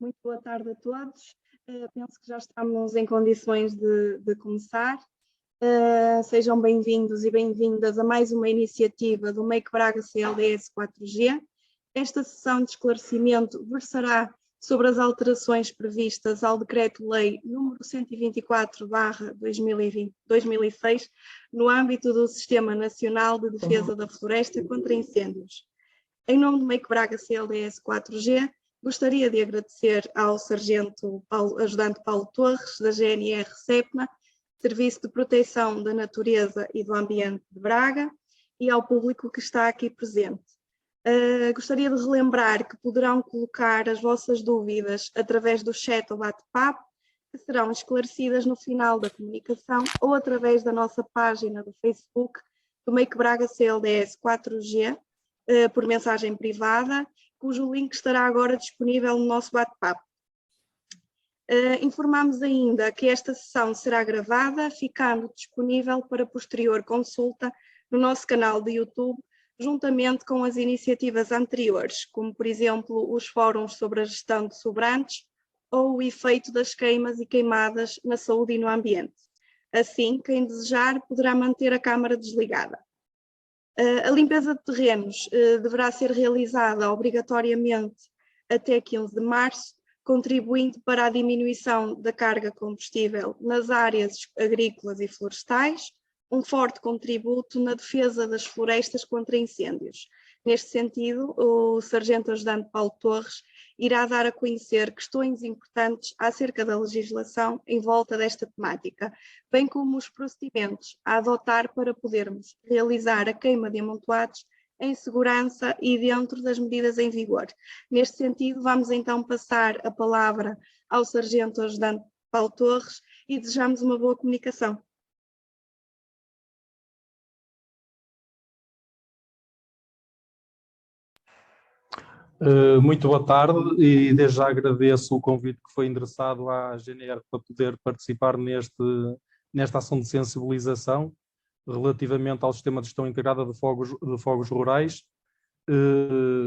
Muito boa tarde a todos. Penso que já estamos em condições de começar. Sejam bem-vindos e bem-vindas a mais uma iniciativa do Make Braga CLDS 4G. Esta sessão de esclarecimento versará sobre as alterações previstas ao Decreto-Lei número 124/2006, no âmbito do Sistema Nacional de Defesa da Floresta contra Incêndios. Em nome do Make Braga CLDS 4G, gostaria de agradecer ao Ajudante Paulo Torres, da GNR SEPNA, Serviço de Proteção da Natureza e do Ambiente de Braga, e ao público que está aqui presente. Gostaria de relembrar que poderão colocar as vossas dúvidas através do chat ou bate-papo, que serão esclarecidas no final da comunicação ou através da nossa página do Facebook do Make Braga CLDS 4G, por mensagem privada, cujo link estará agora disponível no nosso bate-papo. Informamos ainda que esta sessão será gravada, ficando disponível para posterior consulta no nosso canal de YouTube, juntamente com as iniciativas anteriores, como por exemplo os fóruns sobre a gestão de sobrantes ou o efeito das queimas e queimadas na saúde e no ambiente. Assim, quem desejar poderá manter a câmara desligada. A limpeza de terrenos deverá ser realizada obrigatoriamente até 15 de março, contribuindo para a diminuição da carga combustível nas áreas agrícolas e florestais, um forte contributo na defesa das florestas contra incêndios. Neste sentido, o Sargento Ajudante Paulo Torres irá dar a conhecer questões importantes acerca da legislação em volta desta temática, bem como os procedimentos a adotar para podermos realizar a queima de amontoados em segurança e dentro das medidas em vigor. Neste sentido, vamos então passar a palavra ao Sargento Ajudante Paulo Torres e desejamos uma boa comunicação. Muito boa tarde e desde já agradeço o convite que foi endereçado à GNR para poder participar nesta ação de sensibilização relativamente ao Sistema de Gestão Integrada de Fogos Rurais.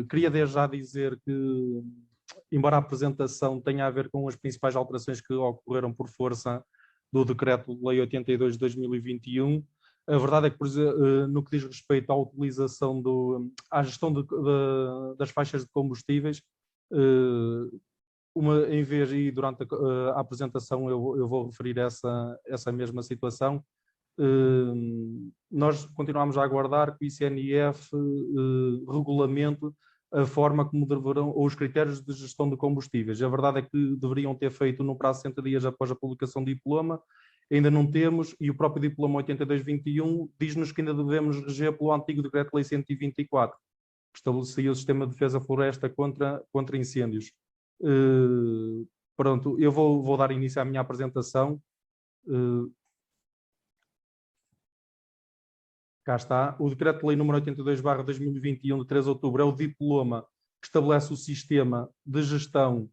Queria desde já dizer que, embora a apresentação tenha a ver com as principais alterações que ocorreram por força do Decreto-Lei 82 de 2021, a verdade é que, no que diz respeito à utilização à gestão das faixas de combustíveis, em vez e durante a apresentação eu vou referir essa mesma situação. Nós continuamos a aguardar que o ICNF regulamente a forma como deverão, ou os critérios de gestão de combustíveis. A verdade é que deveriam ter feito no prazo de 60 dias após a publicação do diploma. Ainda não temos, e o próprio diploma 8221 diz-nos que ainda devemos reger pelo antigo Decreto-Lei 124, que estabelecia o Sistema de Defesa Floresta contra incêndios. Pronto, eu vou dar início à minha apresentação. Cá está. O Decreto-Lei número 82/2021, de 3 de outubro, é o diploma que estabelece o Sistema de Gestão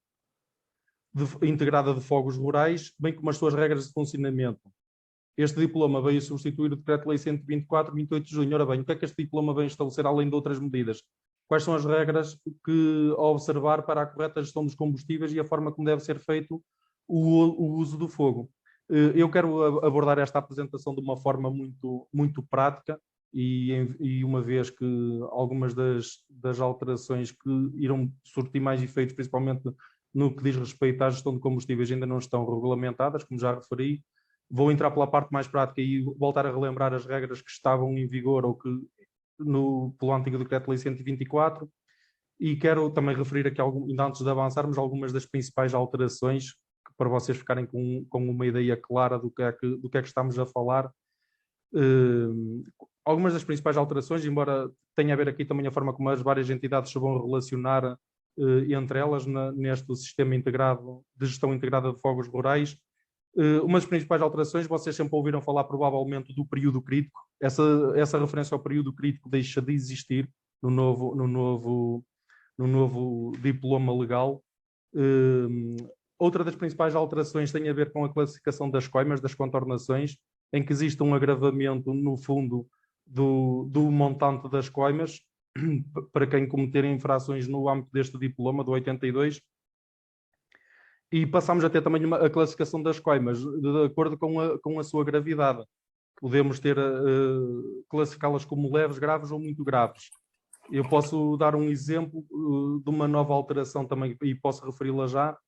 Integrada de Fogos Rurais, bem como as suas regras de funcionamento. Este diploma veio substituir o Decreto-Lei 124, 28 de junho. Ora bem, o que é que este diploma vem estabelecer além de outras medidas? Quais são as regras a observar para a correta gestão dos combustíveis e a forma como deve ser feito o uso do fogo? Eu quero abordar esta apresentação de uma forma muito prática e uma vez que algumas das alterações que irão surtir mais efeitos, principalmente no que diz respeito à gestão de combustíveis, ainda não estão regulamentadas, como já referi. Vou entrar pela parte mais prática e voltar a relembrar as regras que estavam em vigor ou que pelo antigo Decreto-Lei 124, e quero também referir aqui, ainda antes de avançarmos, algumas das principais alterações, para vocês ficarem com uma ideia clara do que é que estamos a falar. Algumas das principais alterações, embora tenha a ver aqui também a forma como as várias entidades se vão relacionar entre elas neste sistema integrado de gestão integrada de fogos rurais. Uma das principais alterações, vocês sempre ouviram falar provavelmente do período crítico. Essa referência ao período crítico deixa de existir no novo diploma legal. Outra das principais alterações tem a ver com a classificação das coimas, das contornações, em que existe um agravamento no fundo do montante das coimas para quem cometer infrações no âmbito deste diploma do 82. E passamos a ter também a classificação das coimas, de acordo com a sua gravidade. Podemos ter classificá-las como leves, graves ou muito graves. Eu posso dar um exemplo de uma nova alteração também, e posso referi-la já,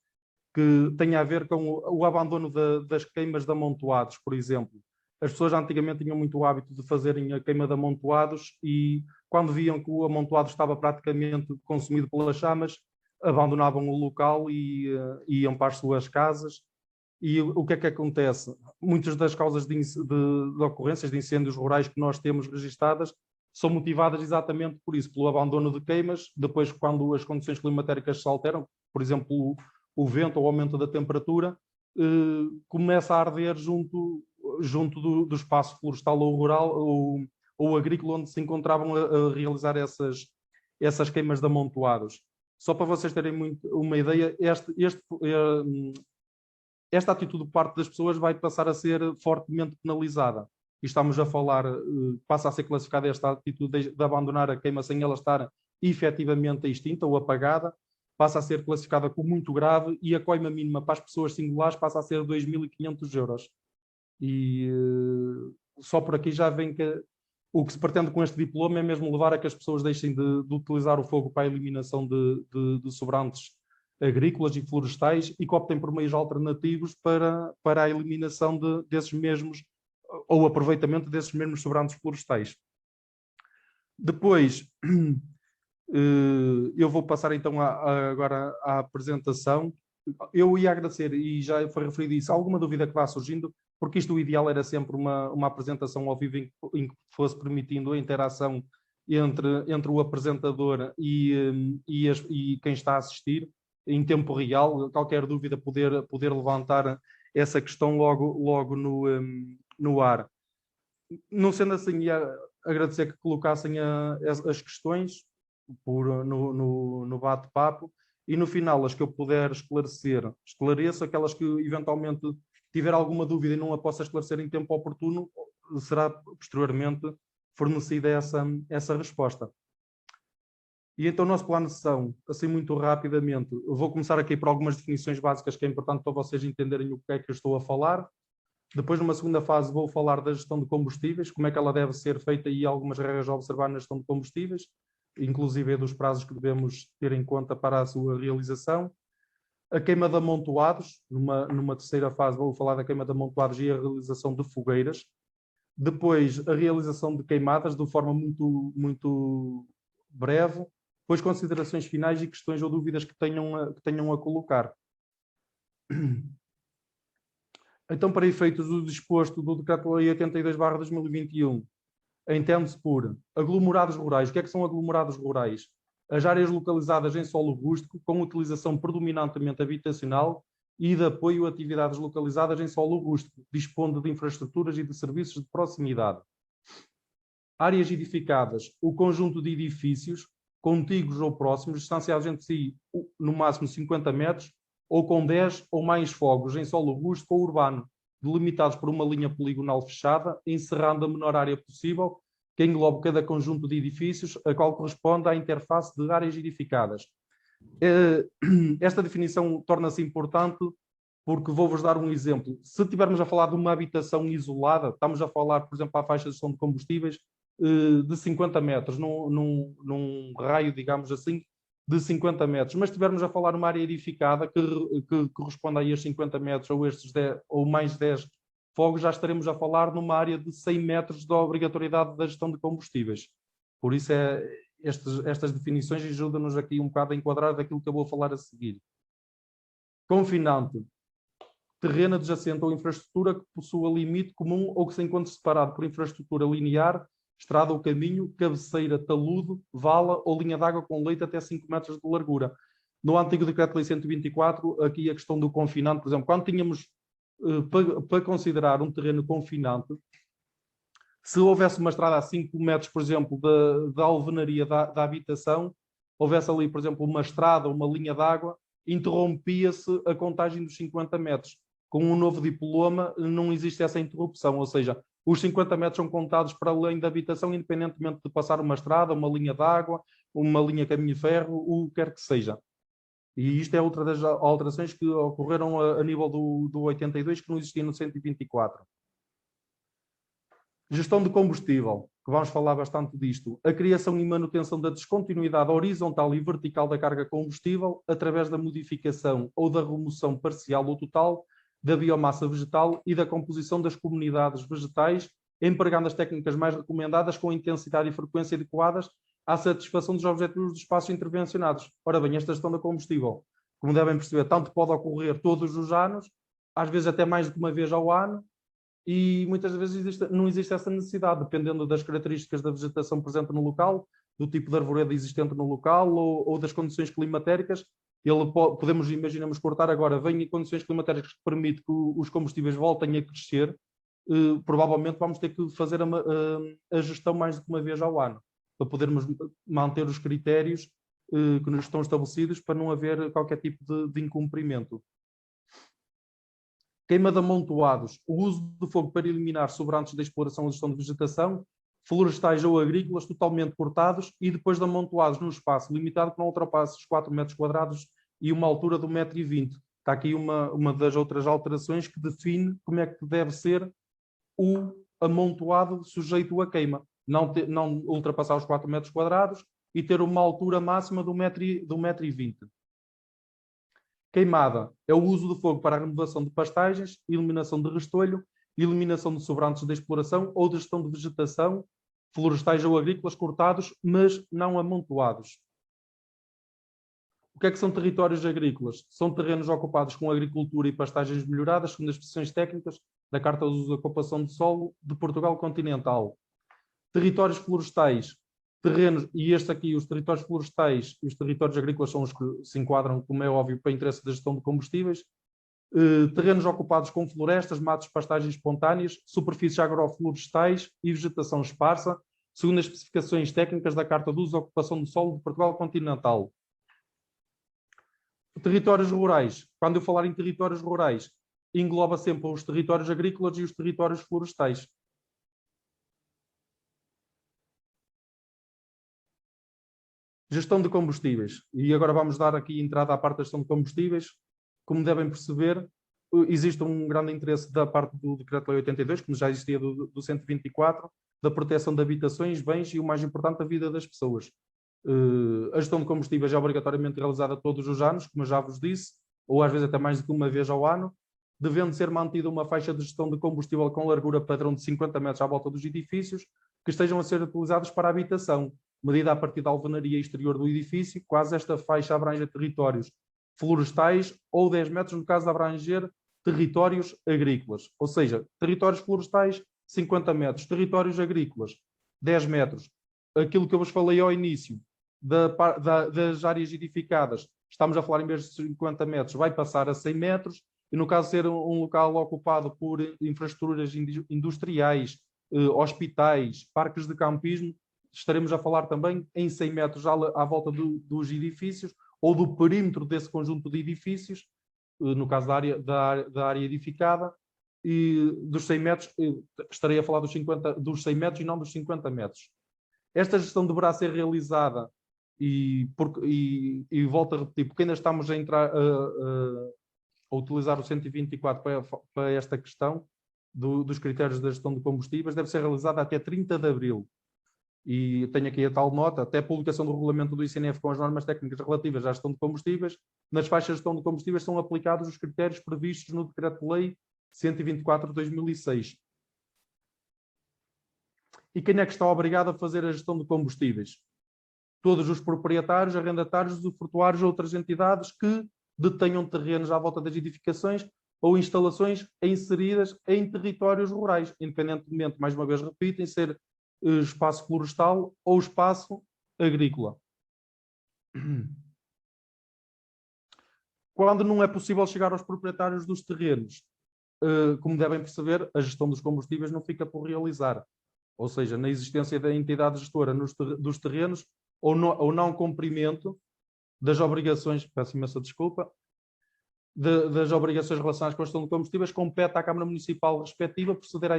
que tem a ver com o abandono das queimas de amontoados, por exemplo. As pessoas antigamente tinham muito o hábito de fazerem a queima de amontoados e quando viam que o amontoado estava praticamente consumido pelas chamas, abandonavam o local e iam para as suas casas. E o que é que acontece? Muitas das causas de ocorrências de incêndios rurais que nós temos registadas são motivadas exatamente por isso, pelo abandono de queimas. Depois, quando as condições climatéricas se alteram, por exemplo, o vento ou o aumento da temperatura, começa a arder junto do espaço florestal ou rural ou agrícola onde se encontravam a realizar essas queimas de amontoados. Só para vocês terem uma ideia, esta atitude por parte das pessoas vai passar a ser fortemente penalizada. E estamos a falar, passa a ser classificada esta atitude de abandonar a queima sem ela estar efetivamente extinta ou apagada, passa a ser classificada como muito grave e a coima mínima para as pessoas singulares passa a ser 2.500 euros. E só por aqui já vem que o que se pretende com este diploma é mesmo levar a que as pessoas deixem de utilizar o fogo para a eliminação de sobrantes agrícolas e florestais e que optem por meios alternativos para a eliminação desses mesmos, ou aproveitamento desses mesmos sobrantes florestais. Depois, eu vou passar então agora à apresentação. Eu ia agradecer, e já foi referido isso, alguma dúvida que vá surgindo, porque isto o ideal era sempre uma apresentação ao vivo em que fosse permitindo a interação entre o apresentador e quem está a assistir, em tempo real, qualquer dúvida poder levantar essa questão logo no ar. Não sendo assim, ia agradecer que colocassem as questões no bate-papo e no final as que eu puder esclareço, aquelas que eventualmente tiver alguma dúvida e não a possa esclarecer em tempo oportuno, será posteriormente fornecida essa resposta. E então o nosso plano de sessão, assim muito rapidamente, eu vou começar aqui por algumas definições básicas que é importante para vocês entenderem o que é que eu estou a falar. Depois, numa segunda fase, vou falar da gestão de combustíveis, como é que ela deve ser feita e algumas regras a observar na gestão de combustíveis, inclusive dos prazos que devemos ter em conta para a sua realização. A queima de amontoados, numa terceira fase vou falar da queima de amontoados e a realização de fogueiras. Depois, a realização de queimadas de forma muito breve. Depois, considerações finais e questões ou dúvidas que tenham a colocar. Então, para efeitos do disposto do Decreto-Lei 82/2021, entende-se por aglomerados rurais. O que é que são aglomerados rurais? As áreas localizadas em solo rústico, com utilização predominantemente habitacional e de apoio a atividades localizadas em solo rústico, dispondo de infraestruturas e de serviços de proximidade. Áreas edificadas, o conjunto de edifícios, contíguos ou próximos, distanciados entre si no máximo 50 metros, ou com 10 ou mais fogos em solo rústico ou urbano, delimitados por uma linha poligonal fechada, encerrando a menor área possível, que englobe cada conjunto de edifícios, a qual corresponde à interface de áreas edificadas. Esta definição torna-se importante porque vou-vos dar um exemplo. Se estivermos a falar de uma habitação isolada, estamos a falar, por exemplo, à faixa de gestão de combustíveis, de 50 metros, num raio, digamos assim, de 50 metros, mas se estivermos a falar numa área edificada que corresponde a estes 50 metros ou estes 10, ou mais 10 fogos, já estaremos a falar numa área de 100 metros da obrigatoriedade da gestão de combustíveis. Por isso, estas definições ajudam-nos aqui um bocado a enquadrar daquilo que eu vou falar a seguir. Confinante. Terreno adjacente ou infraestrutura que possua limite comum ou que se encontre separado por infraestrutura linear, estrada ou caminho, cabeceira, talude, vala ou linha d'água com leito até 5 metros de largura. No antigo Decreto-Lei 124, aqui a questão do confinante, por exemplo, quando tínhamos para considerar um terreno confinante, se houvesse uma estrada a 5 metros, por exemplo, da alvenaria da habitação, houvesse ali, por exemplo, uma estrada ou uma linha d'água, interrompia-se a contagem dos 50 metros. Com um novo diploma não existe essa interrupção, ou seja, os 50 metros são contados para além da habitação, independentemente de passar uma estrada, uma linha d'água, uma linha caminho-ferro, o que quer que seja. E isto é outra das alterações que ocorreram a nível do 82, que não existia no 124. Gestão de combustível, que vamos falar bastante disto. A criação e manutenção da descontinuidade horizontal e vertical da carga combustível através da modificação ou da remoção parcial ou total da biomassa vegetal e da composição das comunidades vegetais, empregando as técnicas mais recomendadas com intensidade e frequência adequadas à satisfação dos objetivos dos espaços intervencionados. Ora bem, esta gestão da combustível, como devem perceber, tanto pode ocorrer todos os anos, às vezes até mais do que uma vez ao ano, e muitas vezes não existe essa necessidade, dependendo das características da vegetação presente no local, do tipo de arvoredo existente no local ou das condições climatéricas. Imaginamos cortar agora, vem em condições climatéricas que permitem que os combustíveis voltem a crescer, provavelmente vamos ter que fazer a gestão mais do que uma vez ao ano, para podermos manter os critérios que nos estão estabelecidos, para não haver qualquer tipo de incumprimento. Queima de amontoados, o uso de fogo para eliminar sobrantes da exploração ou gestão de vegetação, florestais ou agrícolas totalmente cortados e depois de amontoados num espaço limitado que não ultrapasse os 4 metros quadrados e uma altura de 1,20 m. Está aqui uma das outras alterações que define como é que deve ser o amontoado sujeito a queima. Não ultrapassar os 4 metros quadrados e ter uma altura máxima de 1,20 m. Queimada é o uso de fogo para a renovação de pastagens, eliminação de restolho, eliminação de sobrantes da exploração ou de gestão de vegetação, florestais ou agrícolas cortados, mas não amontoados. O que é que são territórios agrícolas? São terrenos ocupados com agricultura e pastagens melhoradas, segundo as especificações técnicas da Carta de Uso de Ocupação de Solo de Portugal Continental. Territórios florestais, terrenos, e este aqui, os territórios florestais e os territórios agrícolas são os que se enquadram, como é óbvio, para interesse da gestão de combustíveis. Terrenos ocupados com florestas, matos, pastagens espontâneas, superfícies agroflorestais e vegetação esparsa, segundo as especificações técnicas da Carta de Uso de Ocupação do Solo de Portugal Continental. Territórios rurais. Quando eu falar em territórios rurais, engloba sempre os territórios agrícolas e os territórios florestais. Gestão de combustíveis. E agora vamos dar aqui entrada à parte da gestão de combustíveis. Como devem perceber, existe um grande interesse da parte do Decreto-Lei 82, como já existia do 124, da proteção de habitações, bens e, o mais importante, da vida das pessoas. A gestão de combustíveis é obrigatoriamente realizada todos os anos, como eu já vos disse, ou às vezes até mais do que uma vez ao ano, devendo ser mantida uma faixa de gestão de combustível com largura padrão de 50 metros à volta dos edifícios que estejam a ser utilizados para a habitação, medida a partir da alvenaria exterior do edifício, quase esta faixa abrange territórios florestais ou 10 metros no caso de abranger territórios agrícolas. Ou seja, territórios florestais, 50 metros, territórios agrícolas, 10 metros. Aquilo que eu vos falei ao início, das áreas edificadas, estamos a falar em vez de 50 metros, vai passar a 100 metros, e no caso de ser um local ocupado por infraestruturas industriais, hospitais, parques de campismo, estaremos a falar também em 100 metros à volta dos edifícios ou do perímetro desse conjunto de edifícios, no caso da área edificada, e dos 100 metros, estarei a falar dos 100 metros e não dos 50 metros. Esta gestão deverá ser realizada, e volto a repetir, porque ainda estamos a entrar a utilizar o 124 para esta questão dos critérios da gestão de combustíveis, deve ser realizada até 30 de abril. E tenho aqui a tal nota, até a publicação do regulamento do ICNF com as normas técnicas relativas à gestão de combustíveis, nas faixas de gestão de combustíveis são aplicados os critérios previstos no Decreto-Lei 124 de 2006. E quem é que está obrigado a fazer a gestão de combustíveis? Todos os proprietários, arrendatários, usufrutuários ou outras entidades que detenham terrenos à volta das edificações ou instalações inseridas em territórios rurais, independentemente, mais uma vez repito, em ser espaço florestal ou espaço agrícola. Quando não é possível chegar aos proprietários dos terrenos, como devem perceber, a gestão dos combustíveis não fica por realizar. Ou seja, na existência da entidade gestora dos terrenos ou não cumprimento das obrigações, peço imensa desculpa, das obrigações relacionadas com a gestão de combustíveis, compete à Câmara Municipal respectiva proceder à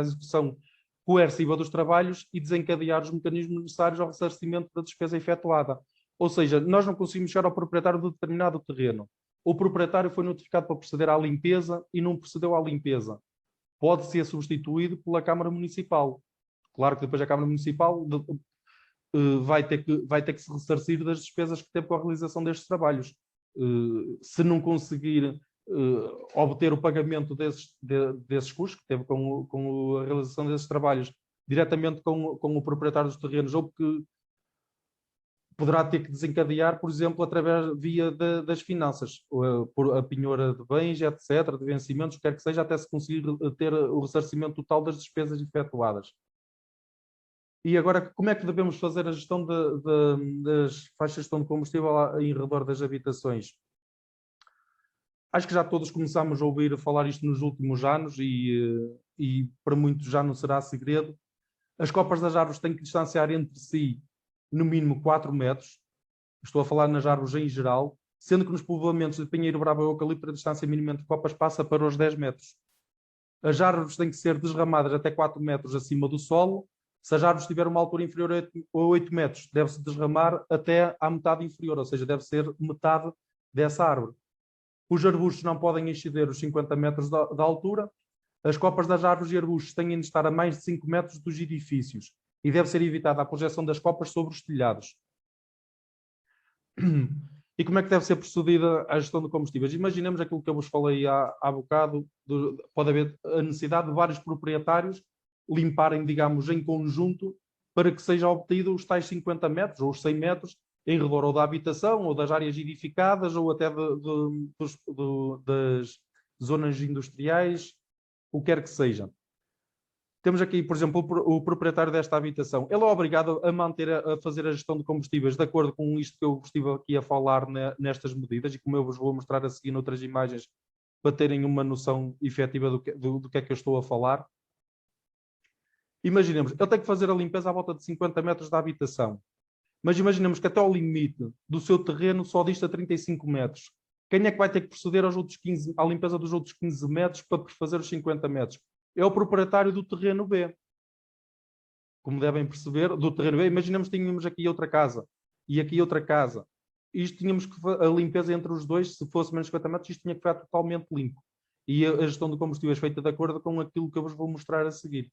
execução coerciva dos trabalhos e desencadear os mecanismos necessários ao ressarcimento da despesa efetuada. Ou seja, nós não conseguimos chegar ao proprietário de determinado terreno. O proprietário foi notificado para proceder à limpeza e não procedeu à limpeza. Pode ser substituído pela Câmara Municipal. Claro que depois a Câmara Municipal vai ter que se ressarcir das despesas que teve com a realização destes trabalhos. Se não conseguir obter o pagamento desses custos que teve com a realização desses trabalhos diretamente com o proprietário dos terrenos, ou que poderá ter que desencadear, por exemplo, através via das finanças, por a penhora de bens, etc., de vencimentos, quer que seja, até se conseguir ter o ressarcimento total das despesas efetuadas. E agora, como é que devemos fazer a gestão das faixas de gestão de combustível em redor das habitações? Acho que já todos começámos a ouvir falar isto nos últimos anos e para muitos já não será segredo. As copas das árvores têm que distanciar entre si no mínimo 4 metros. Estou a falar nas árvores em geral, sendo que nos povoamentos de pinheiro bravo e eucalipto a distância mínima entre copas passa para os 10 metros. As árvores têm que ser desramadas até 4 metros acima do solo. Se as árvores tiverem uma altura inferior a 8 metros, deve-se desramar até à metade inferior, ou seja, deve ser metade dessa árvore. Os arbustos não podem exceder os 50 metros da altura. As copas das árvores e arbustos têm de estar a mais de 5 metros dos edifícios e deve ser evitada a projeção das copas sobre os telhados. E como é que deve ser procedida a gestão de combustíveis? Imaginemos aquilo que eu vos falei há bocado, pode haver a necessidade de vários proprietários limparem, digamos, em conjunto, para que seja obtido os tais 50 metros ou os 100 metros em redor ou da habitação, ou das áreas edificadas, ou até das zonas industriais, o que quer que seja. Temos aqui, por exemplo, o proprietário desta habitação. Ele é obrigado a fazer a gestão de combustíveis de acordo com isto que eu estive aqui a falar nestas medidas, e como eu vos vou mostrar a seguir noutras imagens, para terem uma noção efetiva do que é que eu estou a falar. Imaginemos, ele tem que fazer a limpeza à volta de 50 metros da habitação. Mas imaginemos que até ao limite do seu terreno só dista 35 metros. Quem é que vai ter que proceder à limpeza dos outros 15 metros para fazer os 50 metros? É o proprietário do terreno B. Como devem perceber, do terreno B, imaginemos que tínhamos aqui outra casa e aqui outra casa. Isto tínhamos que a limpeza entre os dois, se fosse menos 50 metros, isto tinha que ficar totalmente limpo. E a gestão de combustíveis feita de acordo com aquilo que eu vos vou mostrar a seguir.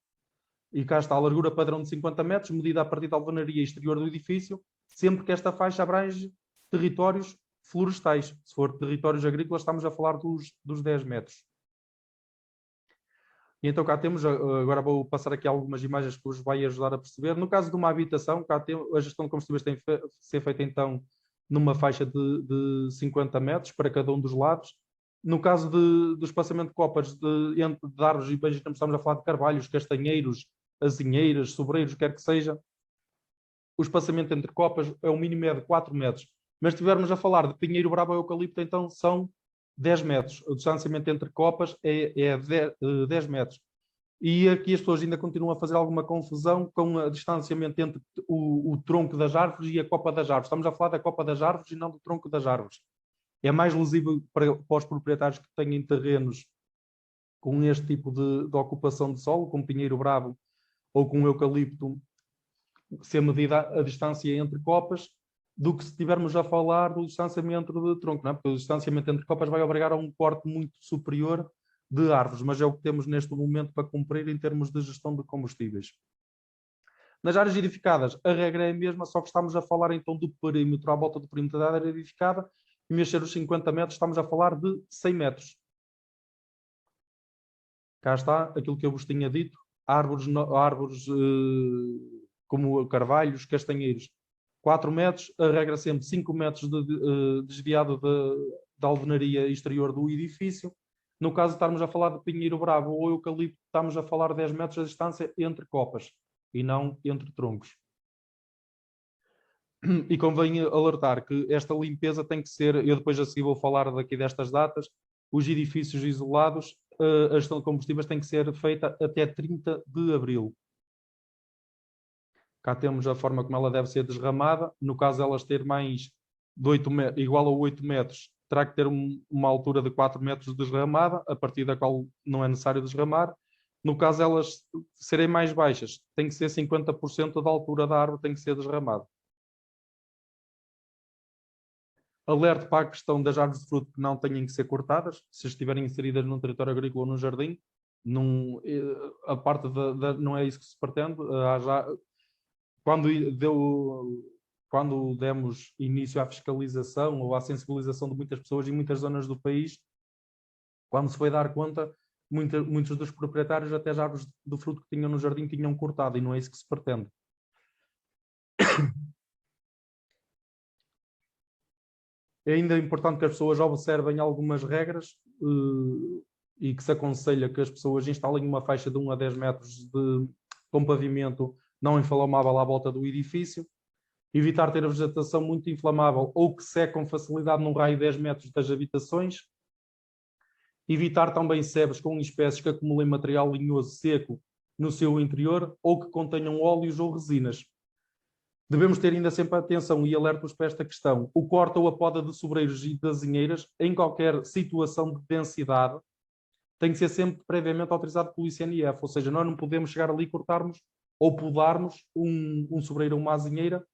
E cá está a largura padrão de 50 metros, medida a partir da alvenaria exterior do edifício, sempre que esta faixa abrange territórios florestais. Se for territórios agrícolas, estamos a falar dos 10 metros. E então cá temos, agora vou passar aqui algumas imagens que vos vai ajudar a perceber. No caso de uma habitação, cá a gestão de combustíveis tem que ser feita então numa faixa de 50 metros para cada um dos lados. No caso do espaçamento de copas de árvores, estamos a falar de carvalhos, castanheiros, azinheiras, sobreiros, quer que seja, o espaçamento entre copas é o mínimo de 4 metros. Mas se estivermos a falar de pinheiro bravo e eucalipto, então são 10 metros. O distanciamento entre copas é 10 metros. E aqui as pessoas ainda continuam a fazer alguma confusão com o distanciamento entre o tronco das árvores e a copa das árvores. Estamos a falar da copa das árvores e não do tronco das árvores. É mais lesivo para os proprietários que têm terrenos com este tipo de ocupação de solo, com pinheiro bravo ou com eucalipto, ser medida a distância entre copas, do que se estivermos a falar do distanciamento de tronco, não é? Porque o distanciamento entre copas vai obrigar a um corte muito superior de árvores, mas é o que temos neste momento para cumprir em termos de gestão de combustíveis. Nas áreas edificadas, a regra é a mesma, só que estamos a falar então do perímetro, à volta do perímetro da área edificada, e mexer os 50 metros, estamos a falar de 100 metros. Cá está aquilo que eu vos tinha dito, árvores como carvalhos, castanheiros, 4 metros, a regra sempre 5 metros desviado da alvenaria exterior do edifício. No caso de estarmos a falar de pinheiro bravo ou eucalipto, estamos a falar 10 metros de distância entre copas e não entre troncos. E convém alertar que esta limpeza tem que ser, eu depois a seguir vou falar daqui destas datas, os edifícios isolados, a gestão de combustíveis tem que ser feita até 30 de abril. Cá temos a forma como ela deve ser desramada. No caso de elas ter mais de 8 metros, igual a 8 metros, terá que ter uma altura de 4 metros desramada, a partir da qual não é necessário desramar. No caso de elas serem mais baixas, tem que ser 50% da altura da árvore, tem que ser desramada. Alerta para a questão das árvores de fruto que não têm que ser cortadas, se estiverem inseridas num território agrícola ou num jardim. A parte não é isso que se pretende. Quando demos início à fiscalização ou à sensibilização de muitas pessoas em muitas zonas do país, quando se foi dar conta, muitos dos proprietários até as árvores de fruto que tinham no jardim tinham cortado, e não é isso que se pretende. É ainda importante que as pessoas observem algumas regras e que se aconselha que as pessoas instalem uma faixa de 1 a 10 metros com pavimento não inflamável à volta do edifício, evitar ter a vegetação muito inflamável ou que seque com facilidade num raio de 10 metros das habitações, evitar também sebes com espécies que acumulem material linhoso seco no seu interior ou que contenham óleos ou resinas. Devemos ter ainda sempre atenção e alertas para esta questão. O corte ou a poda de sobreiros e de azinheiras, em qualquer situação de densidade, tem que ser sempre previamente autorizado pelo ICNF, ou seja, nós não podemos chegar ali e cortarmos ou podarmos um sobreiro ou uma azinheira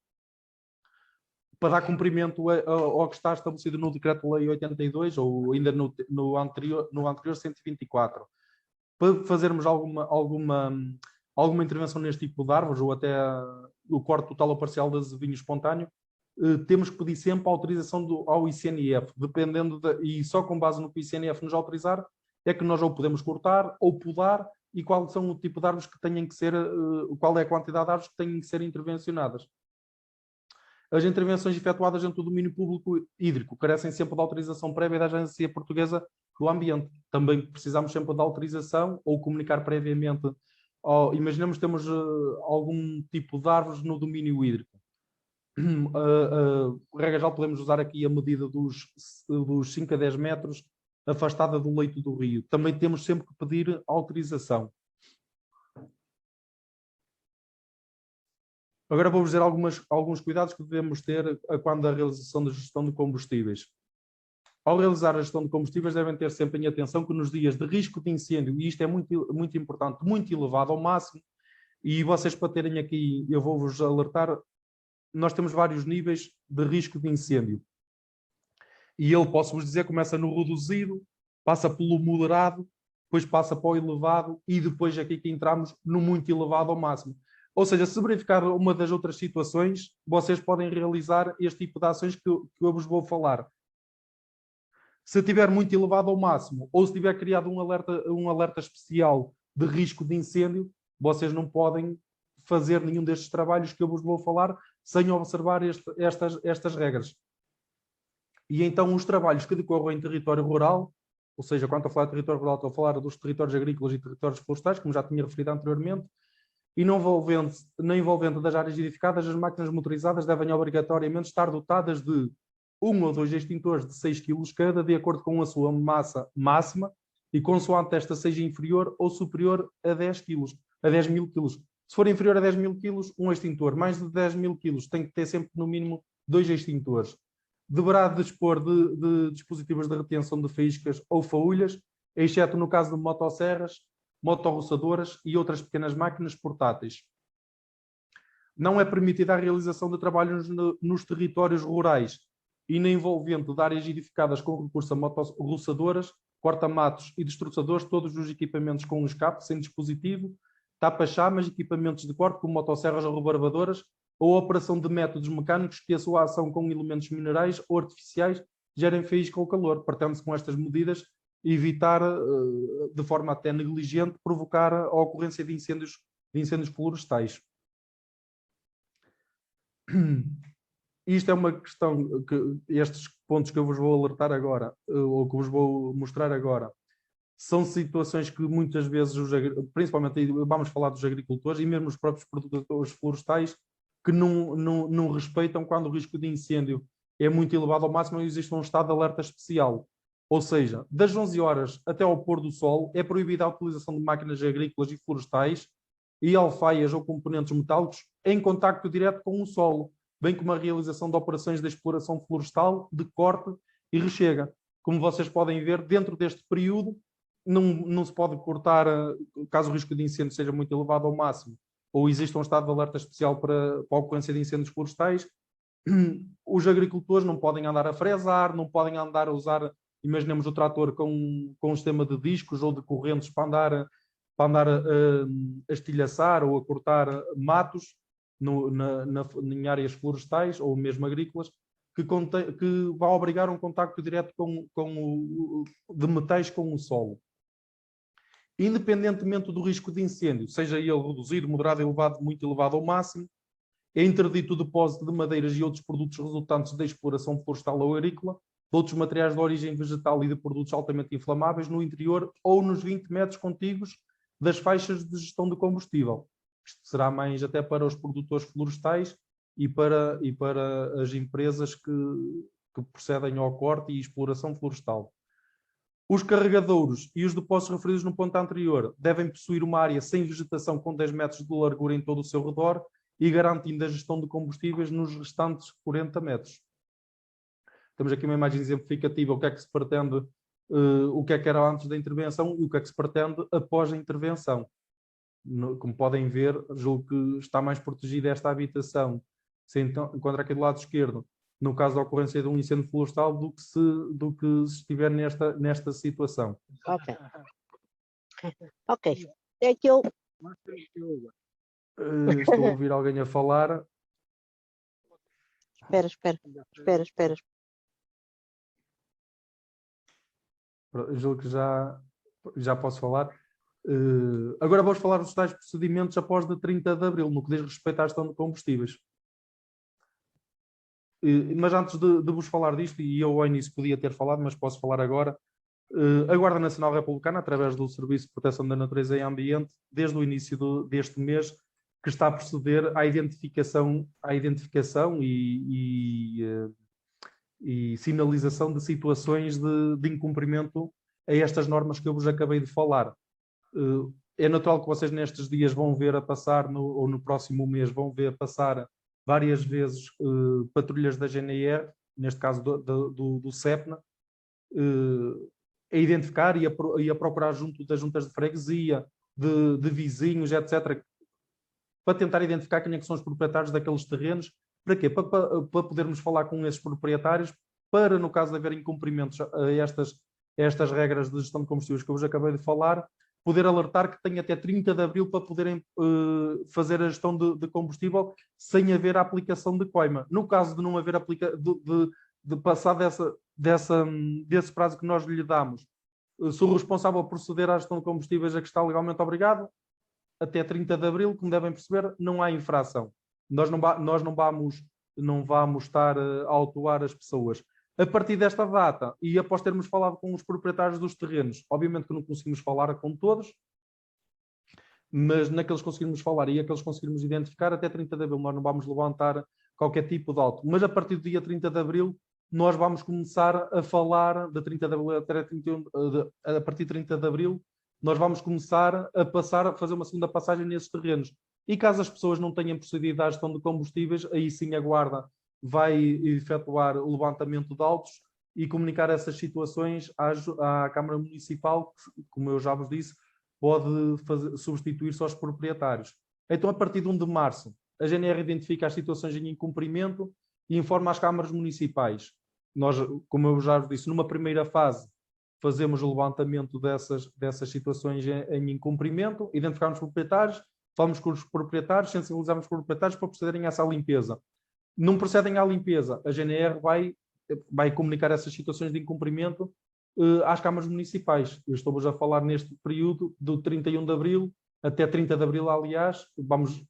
para dar cumprimento ao que está estabelecido no Decreto-Lei 82 ou ainda no anterior 124. Para fazermos alguma intervenção neste tipo de árvores ou até o corte total ou parcial de azevinho espontâneo, temos que pedir sempre a autorização ao ICNF, e só com base no que o ICNF nos autorizar é que nós ou podemos cortar ou podar, e qual são o tipo de árvores que têm que ser, qual é a quantidade de árvores que têm que ser intervencionadas. As intervenções efetuadas dentro do domínio público hídrico carecem sempre da autorização prévia da Agência Portuguesa do Ambiente. Também precisamos sempre da autorização ou comunicar previamente. Imaginemos que temos algum tipo de árvores no domínio hídrico. Regra geral, podemos usar aqui a medida dos 5 a 10 metros afastada do leito do rio. Também temos sempre que pedir autorização. Agora vou-vos dizer alguns cuidados que devemos ter quando a realização da gestão de combustíveis. Ao realizar a gestão de combustíveis, devem ter sempre em atenção que nos dias de risco de incêndio, e isto é muito, muito importante, muito elevado ao máximo, e vocês para terem aqui, eu vou-vos alertar, nós temos vários níveis de risco de incêndio. E ele, posso-vos dizer, começa no reduzido, passa pelo moderado, depois passa para o elevado, e depois aqui que entramos no muito elevado ao máximo. Ou seja, se verificar uma das outras situações, vocês podem realizar este tipo de ações que eu vos vou falar. Se estiver muito elevado ao máximo, ou se tiver criado um alerta especial de risco de incêndio, vocês não podem fazer nenhum destes trabalhos que eu vos vou falar sem observar estas regras. E então os trabalhos que decorrem em território rural, ou seja, quando estou a falar de território rural, estou a falar dos territórios agrícolas e territórios florestais, como já tinha referido anteriormente, e não envolvendo das áreas edificadas, as máquinas motorizadas devem obrigatoriamente estar dotadas de 1 ou 2 extintores de 6 kg cada, de acordo com a sua massa máxima, e consoante esta seja inferior ou superior a 10 mil kg. Se for inferior a 10 mil kg, um extintor. Mais de 10 mil kg tem que ter sempre, no mínimo, 2 extintores. Deverá dispor de dispositivos de retenção de faíscas ou faúlhas, exceto no caso de motosserras, motorroçadoras e outras pequenas máquinas portáteis. Não é permitida a realização de trabalhos nos territórios rurais e nem envolvendo de áreas edificadas com recurso a motorroçadoras, corta-matos e destroçadores, todos os equipamentos com escape, sem dispositivo, tapa-chamas, equipamentos de corte como motosserras ou rebarbadoras, ou a operação de métodos mecânicos que a sua ação com elementos minerais ou artificiais gerem faísca ou calor. Pretende-se com estas medidas evitar, de forma até negligente, provocar a ocorrência de incêndios florestais. Isto é uma questão que estes pontos que eu vos vou alertar agora, ou que vos vou mostrar agora, são situações que muitas vezes, principalmente vamos falar dos agricultores e mesmo os próprios produtores florestais, que não respeitam quando o risco de incêndio é muito elevado ao máximo e existe um estado de alerta especial. Ou seja, das 11 horas até ao pôr do sol é proibida a utilização de máquinas agrícolas e florestais e alfaias ou componentes metálicos em contacto direto com o solo, bem como a realização de operações de exploração florestal, de corte e rechega. Como vocês podem ver, dentro deste período não se pode cortar, caso o risco de incêndio seja muito elevado ao máximo, ou existe um estado de alerta especial para a ocorrência de incêndios florestais, os agricultores não podem andar a fresar, não podem andar a usar, imaginemos o trator com um sistema de discos ou de correntes para andar a estilhaçar ou a cortar matos em áreas florestais ou mesmo agrícolas, que vai obrigar um contacto direto de metais com o solo. Independentemente do risco de incêndio, seja ele reduzido, moderado, elevado, muito elevado ou máximo, é interdito o depósito de madeiras e outros produtos resultantes da exploração florestal ou agrícola, de outros materiais de origem vegetal e de produtos altamente inflamáveis no interior ou nos 20 metros contíguos das faixas de gestão de combustível. Isto será mais até para os produtores florestais e para as empresas que procedem ao corte e exploração florestal. Os carregadouros e os depósitos referidos no ponto anterior devem possuir uma área sem vegetação com 10 metros de largura em todo o seu redor e garantindo a gestão de combustíveis nos restantes 40 metros. Temos aqui uma imagem exemplificativa, o que é que se pretende, o que é que era antes da intervenção e o que é que se pretende após a intervenção. Como podem ver, julgo que está mais protegida esta habitação, se encontra aqui do lado esquerdo, no caso da ocorrência de um incêndio florestal, do que se estiver nesta situação. Ok. Ok. É que eu... Estou a ouvir alguém a falar. Espera. Julgo que já posso falar. Agora vamos falar dos tais procedimentos após de 30 de abril, no que diz respeito à gestão de combustíveis. Mas antes de vos falar disto, e eu ao início podia ter falado, mas posso falar agora, a Guarda Nacional Republicana, através do Serviço de Proteção da Natureza e Ambiente, desde o início deste mês, que está a proceder à identificação e sinalização de situações de incumprimento a estas normas que eu vos acabei de falar. É natural que vocês nestes dias vão ver a passar, ou no próximo mês vão ver a passar várias vezes patrulhas da GNR, neste caso do CEPNA, a identificar e a procurar junto das juntas de freguesia, de vizinhos, etc., para tentar identificar quem é que são os proprietários daqueles terrenos. Para quê? Para podermos falar com esses proprietários, para, no caso de haver incumprimentos a estas regras de gestão de combustíveis que eu vos acabei de falar, poder alertar que tem até 30 de abril para poderem fazer a gestão de combustível sem haver a aplicação de coima. No caso de não haver de passar desse prazo que nós lhe damos, se o responsável proceder à gestão de combustíveis a que está legalmente obrigado, até 30 de abril, como devem perceber, não há infração. Nós não vamos estar a autuar as pessoas. A partir desta data, e após termos falado com os proprietários dos terrenos, obviamente que não conseguimos falar com todos, mas naqueles conseguimos falar e aqueles conseguimos identificar, até 30 de abril nós não vamos levantar qualquer tipo de auto. Mas a partir do dia 30 de abril, nós vamos começar a falar, de 30 de abril até 31, a partir de 30 de abril, nós vamos começar a fazer uma segunda passagem nesses terrenos. E caso as pessoas não tenham procedido à gestão de combustíveis, aí sim a Guarda vai efetuar o levantamento de autos e comunicar essas situações à Câmara Municipal, que, como eu já vos disse, pode substituir-se aos proprietários. Então, a partir de 1 de março, a GNR identifica as situações em incumprimento e informa as câmaras municipais. Nós, como eu já vos disse, numa primeira fase, fazemos o levantamento dessas situações em incumprimento, identificamos os proprietários, falamos com os proprietários, sensibilizamos os proprietários para procederem a essa limpeza. Não procedem à limpeza, a GNR vai comunicar essas situações de incumprimento às câmaras municipais. Eu estou-vos a falar neste período do 31 de abril até 30 de abril, aliás, vamos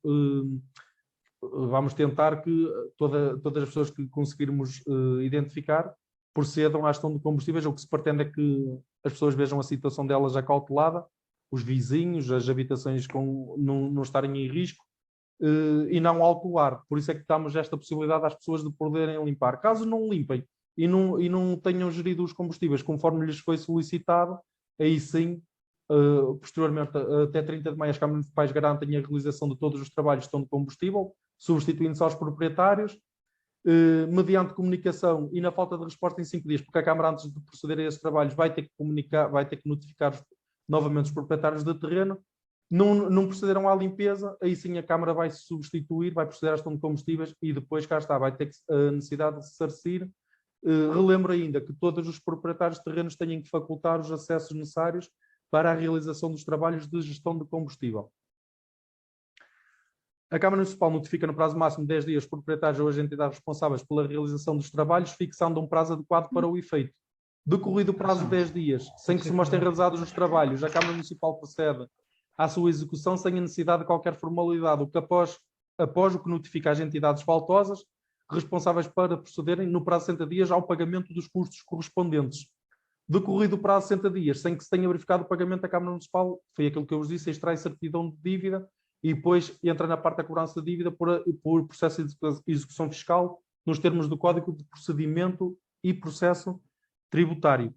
tentar que todas as pessoas que conseguirmos identificar procedam à gestão de combustíveis. O que se pretende é que as pessoas vejam a situação delas acautelada, os vizinhos, as habitações não estarem em risco, e não autuar. Por isso é que damos esta possibilidade às pessoas de poderem limpar. Caso não limpem e não tenham gerido os combustíveis conforme lhes foi solicitado, aí sim, posteriormente, até 30 de maio, as câmaras municipais garantem a realização de todos os trabalhos de gestão de combustível, substituindo-se aos proprietários, mediante comunicação e na falta de resposta em 5 dias, porque a Câmara, antes de proceder a esses trabalhos, vai ter que notificar novamente os proprietários de terreno. não procederam à limpeza, aí sim a Câmara vai se substituir, vai proceder à gestão de combustíveis e depois cá está, vai ter a necessidade de se ressarcir. Relembro ainda que todos os proprietários de terrenos têm que facultar os acessos necessários para a realização dos trabalhos de gestão de combustível. A Câmara Municipal notifica no prazo máximo de 10 dias os proprietários ou as entidades responsáveis pela realização dos trabalhos, fixando um prazo adequado para o efeito. Decorrido o prazo de 10 dias, sem que se mostrem realizados os trabalhos, a Câmara Municipal procede à sua execução sem a necessidade de qualquer formalidade, o que após o que notifica as entidades faltosas, responsáveis para procederem, no prazo de 60 dias, ao pagamento dos custos correspondentes. Decorrido o prazo de 60 dias, sem que se tenha verificado o pagamento da Câmara Municipal, foi aquilo que eu vos disse, extrai certidão de dívida e depois entra na parte da cobrança de dívida por processo de execução fiscal, nos termos do Código de Procedimento e Processo Tributário.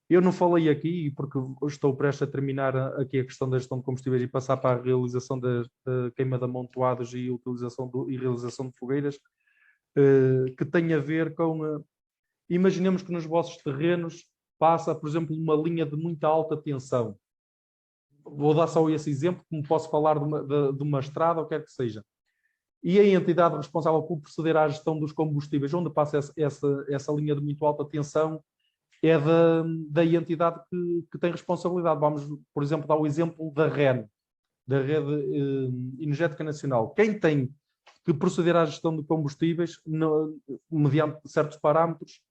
Eu não falei aqui, porque estou prestes a terminar aqui a questão da gestão de combustíveis e passar para a realização da queima de amontoados e utilização e realização de fogueiras, que tem a ver com... imaginemos que nos vossos terrenos passa, por exemplo, uma linha de muita alta tensão. Vou dar só esse exemplo, como posso falar de uma estrada, ou quer que seja. E a entidade responsável por proceder à gestão dos combustíveis, onde passa essa linha de muito alta tensão, é da entidade que tem responsabilidade. Vamos, por exemplo, dar o exemplo da REN, da Rede Energética Nacional. Quem tem que proceder à gestão de combustíveis, mediante certos parâmetros,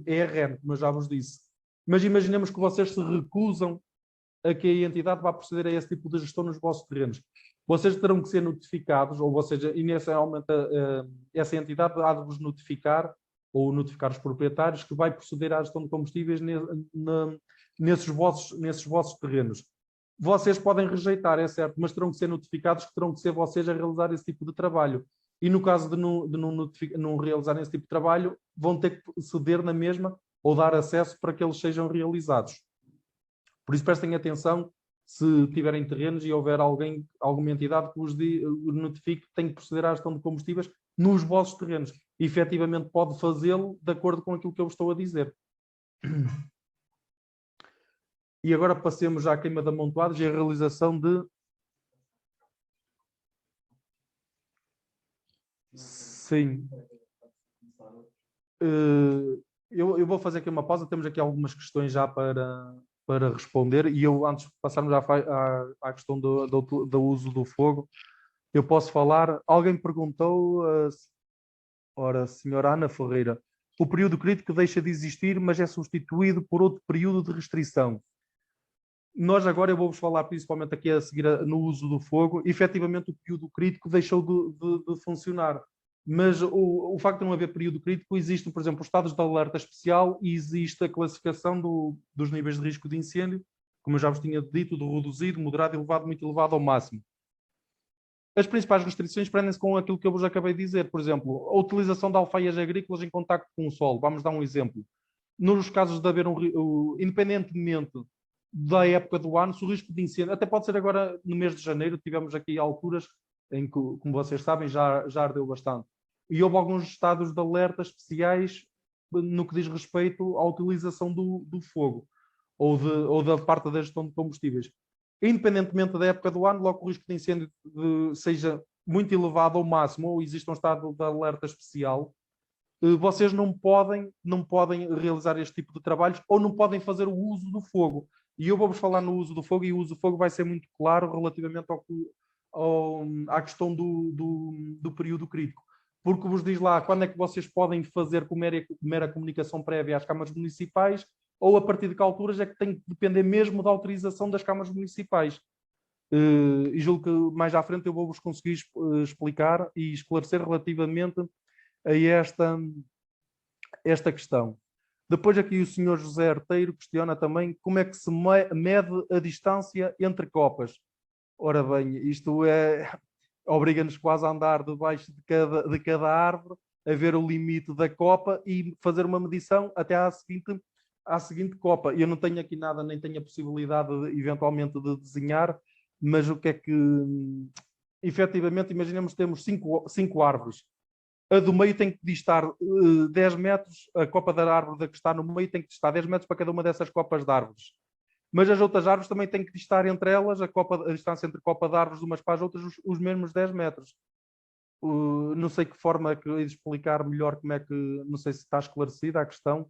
é a REN, como eu já vos disse. Mas imaginemos que vocês se recusam a que a entidade vá proceder a esse tipo de gestão nos vossos terrenos. Vocês terão que ser notificados, ou seja, inicialmente essa entidade há de vos notificar, ou notificar os proprietários, que vai proceder à gestão de combustíveis nesses vossos terrenos. Vocês podem rejeitar, é certo, mas terão que ser notificados, que terão que ser vocês a realizar esse tipo de trabalho. E no caso de não realizarem esse tipo de trabalho, vão ter que ceder na mesma ou dar acesso para que eles sejam realizados. Por isso prestem atenção, se tiverem terrenos e houver alguma entidade que vos notifique que tem que proceder à gestão de combustíveis nos vossos terrenos. E, efetivamente pode fazê-lo de acordo com aquilo que eu estou a dizer. E agora passemos à queima de amontoados e a realização de... Sim. Eu vou fazer aqui uma pausa, temos aqui algumas questões já para responder, e eu, antes de passarmos à questão do uso do fogo, eu posso falar. Alguém me perguntou, ora, senhora Ana Ferreira, o período crítico deixa de existir, mas é substituído por outro período de restrição. Nós agora, eu vou-vos falar principalmente aqui a seguir no uso do fogo, efetivamente o período crítico deixou de funcionar. Mas o facto de não haver período crítico, existe, por exemplo, os estados de alerta especial e existe a classificação dos níveis de risco de incêndio, como eu já vos tinha dito, do reduzido, moderado, elevado, muito elevado ao máximo. As principais restrições prendem-se com aquilo que eu vos acabei de dizer. Por exemplo, a utilização de alfaias agrícolas em contacto com o solo. Vamos dar um exemplo. Nos casos de haver independentemente da época do ano, se o risco de incêndio, até pode ser agora no mês de janeiro, tivemos aqui alturas em que, como vocês sabem, já ardeu bastante. E houve alguns estados de alerta especiais no que diz respeito à utilização do fogo ou da parte da gestão de combustíveis. Independentemente da época do ano, logo que o risco de incêndio seja muito elevado ao máximo ou existe um estado de alerta especial, vocês não podem realizar este tipo de trabalhos ou não podem fazer o uso do fogo. E eu vou-vos falar no uso do fogo, e o uso do fogo vai ser muito claro relativamente à questão do período crítico. Porque vos diz lá quando é que vocês podem fazer com mera comunicação prévia às câmaras municipais, ou a partir de que alturas é que tem que depender mesmo da autorização das câmaras municipais. E julgo que mais à frente eu vou-vos conseguir explicar e esclarecer relativamente a esta questão. Depois aqui o senhor José Arteiro questiona também como é que se mede a distância entre copas. Ora bem, isto obriga-nos quase a andar debaixo de cada árvore, a ver o limite da copa e fazer uma medição até à seguinte copa. Eu não tenho aqui nada, nem tenho a possibilidade eventualmente de desenhar, mas o que é que... Efetivamente, imaginemos que temos cinco árvores. A do meio tem que distar 10 metros, a copa da árvore da que está no meio tem que distar 10 metros para cada uma dessas copas de árvores. mas as outras árvores também têm que estar entre elas, a distância entre copa de árvores umas para as outras, os mesmos 10 metros. Não sei que forma é que eu ia explicar melhor como é que, não sei se está esclarecida a questão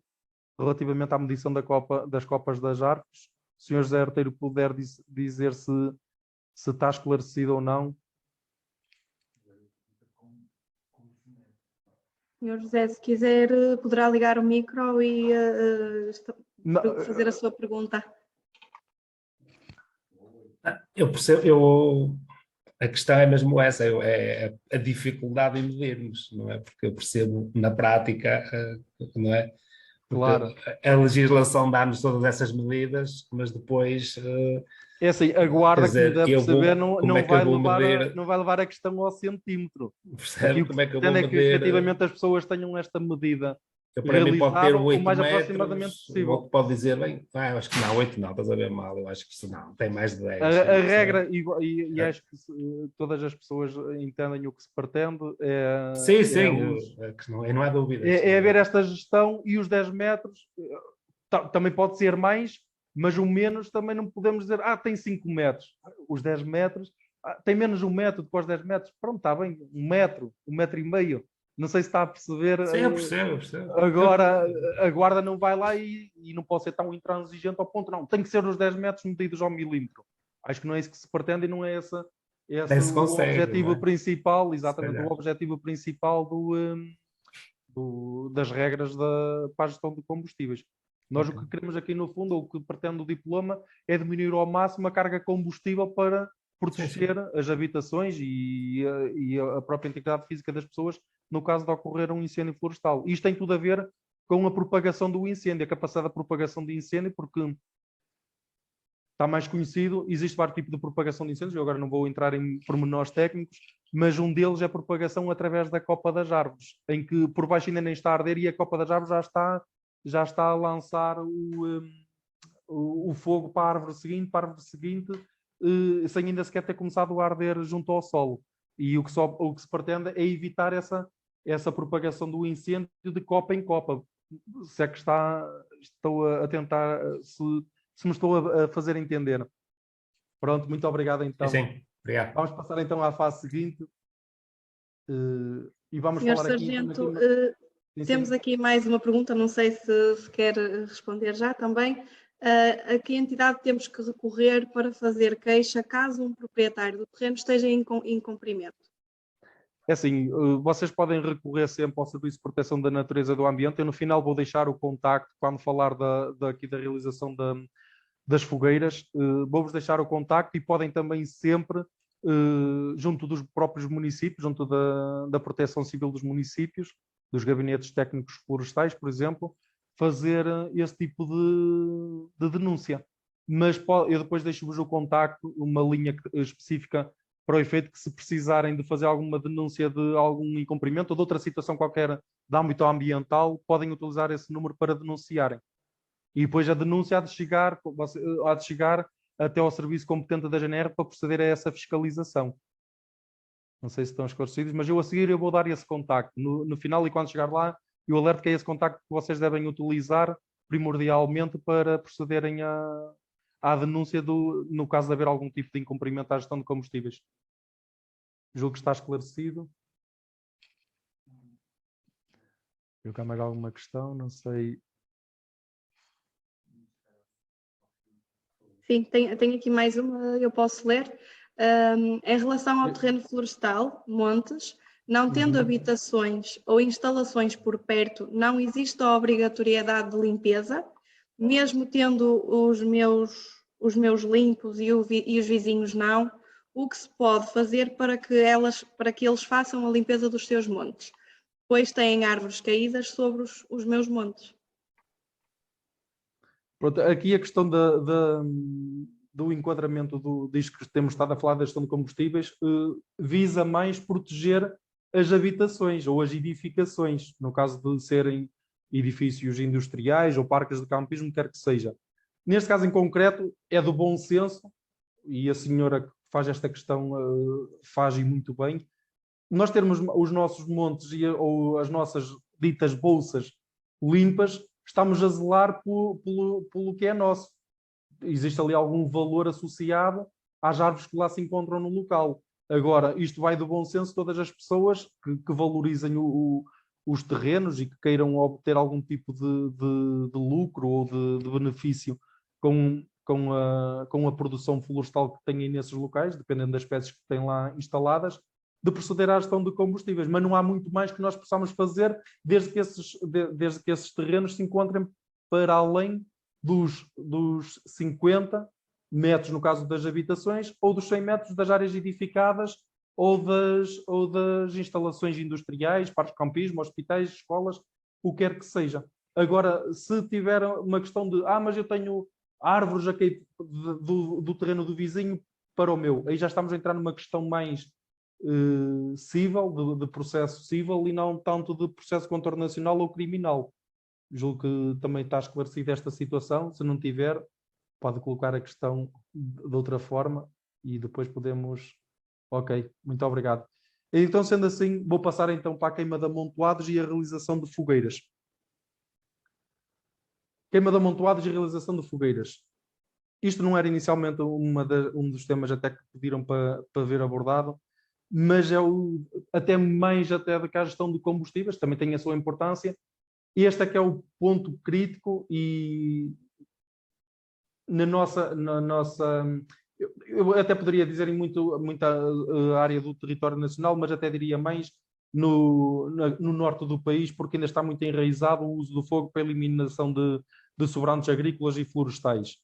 relativamente à medição das copas das árvores. Se o Sr. José Arteiro puder dizer se está esclarecido ou não. Senhor José, se quiser, poderá ligar o micro e fazer a sua pergunta. Eu percebo, a questão é mesmo essa, é a dificuldade em medirmos, não é? Porque eu percebo na prática, não é? Porque Claro. a legislação dá-nos todas essas medidas, mas depois... É assim, a guarda, quer dizer, que me deve perceber, não vai levar a questão ao centímetro. percebe como é que eu vou É medir? que efetivamente as pessoas tenham esta medida Para mim pode ter realizada 8 o mais metros, aproximadamente o possível. outro pode dizer, bem, eu acho que não, 8 não, estás a ver mal, eu acho que isso não, tem mais de 10. A regra, e acho que todas as pessoas entendem o que se pretende, Sim, não há dúvida. É haver esta gestão, e os 10 metros também pode ser mais, mas o menos também não podemos dizer, tem 5 metros. Os 10 metros, tem menos 1 metro depois de 10 metros. Pronto, está bem, 1 metro, 1 metro e meio. Não sei se está a perceber. Sim, eu percebo. Agora, a guarda não vai lá e não pode ser tão intransigente ao ponto, não. Tem que ser os 10 metros medidos ao milímetro. Acho que não é isso que se pretende e não é esse o objetivo principal, exatamente, o objetivo principal das regras para a gestão de combustíveis. Nós o que queremos aqui, no fundo, ou o que pretende o diploma, é diminuir ao máximo a carga combustível para proteger as habitações e a própria integridade física das pessoas no caso de ocorrer um incêndio florestal. Isto tem tudo a ver com a propagação do incêndio, a capacidade de propagação de incêndio, porque está mais conhecido, existe vários tipos de propagação de incêndios, eu agora não vou entrar em pormenores técnicos, mas um deles é a propagação através da copa das árvores, em que por baixo ainda nem está a arder e a copa das árvores já está a lançar o fogo para a árvore seguinte, sem ainda sequer ter começado a arder junto ao solo. E o que se pretende é evitar essa propagação do incêndio de copa em copa. Se é que estou a tentar, se me estou a fazer entender. Pronto, muito obrigado então. Sim, obrigado. Vamos passar então à fase seguinte. E vamos Senhor falar Sargento, aqui... temos aqui mais uma pergunta, não sei se quer responder já também. A que entidade temos que recorrer para fazer queixa caso um proprietário do terreno esteja em incumprimento? É assim, vocês podem recorrer sempre ao Serviço de Proteção da Natureza e do Ambiente. Eu no final vou deixar o contacto, quando falar aqui da realização das fogueiras, vou-vos deixar o contacto e podem também sempre, junto dos próprios municípios, junto da Proteção Civil dos municípios, dos gabinetes técnicos florestais, por exemplo, fazer esse tipo de denúncia. Mas eu depois deixo-vos o contacto, uma linha específica para o efeito que, se precisarem de fazer alguma denúncia de algum incumprimento ou de outra situação qualquer de âmbito ambiental, podem utilizar esse número para denunciarem. E depois a denúncia há de chegar até ao serviço competente da GNR para proceder a essa fiscalização. Não sei se estão esclarecidos, mas eu a seguir eu vou dar esse contacto. No final, e quando chegar lá, eu alerto que é esse contacto que vocês devem utilizar primordialmente para procederem à denúncia no caso de haver algum tipo de incumprimento à gestão de combustíveis. Julgo que está esclarecido. Eu cá mais alguma questão, não sei. Sim, tenho aqui mais uma, eu posso ler. Em relação ao terreno florestal, montes, não tendo habitações ou instalações por perto, não existe a obrigatoriedade de limpeza, mesmo tendo os meus limpos e os vizinhos não, o que se pode fazer para que eles façam a limpeza dos seus montes, pois têm árvores caídas sobre os meus montes. Pronto, aqui a questão do enquadramento disto que temos estado a falar da gestão de combustíveis visa mais proteger as habitações ou as edificações, no caso de serem edifícios industriais ou parques de campismo, quer que seja. Neste caso em concreto é do bom senso, e a senhora que faz esta questão faz e muito bem, nós termos os nossos montes ou as nossas ditas bolsas limpas, estamos a zelar pelo que é nosso. existe ali algum valor associado às árvores que lá se encontram no local. Agora, isto vai do bom senso, todas as pessoas que valorizem os terrenos e que queiram obter algum tipo de lucro ou de benefício com a produção florestal que têm nesses locais, dependendo das espécies que têm lá instaladas, de proceder à gestão de combustíveis. Mas não há muito mais que nós possamos fazer desde que esses terrenos se encontrem para além dos 50 metros, no caso das habitações, ou dos 100 metros das áreas edificadas ou das instalações industriais, parques de campismo, hospitais, escolas, o que quer que seja. Agora, se tiver uma questão de mas eu tenho árvores a cair do terreno do vizinho para o meu, aí já estamos a entrar numa questão mais civil, de processo civil, e não tanto de processo contornacional ou criminal. Julgo que também está esclarecida esta situação. Se não tiver, pode colocar a questão de outra forma e depois podemos... Ok, muito obrigado. Então, sendo assim, vou passar então para a queima de amontoados e a realização de fogueiras. Queima de amontoados e realização de fogueiras. Isto não era inicialmente um dos temas até que pediram para ver abordado, mas é até mais até da gestão de combustíveis, também tem a sua importância. Este é que é o ponto crítico e na nossa eu até poderia dizer em muita área do território nacional, mas até diria mais no norte do país, porque ainda está muito enraizado o uso do fogo para a eliminação de sobrantes agrícolas e florestais.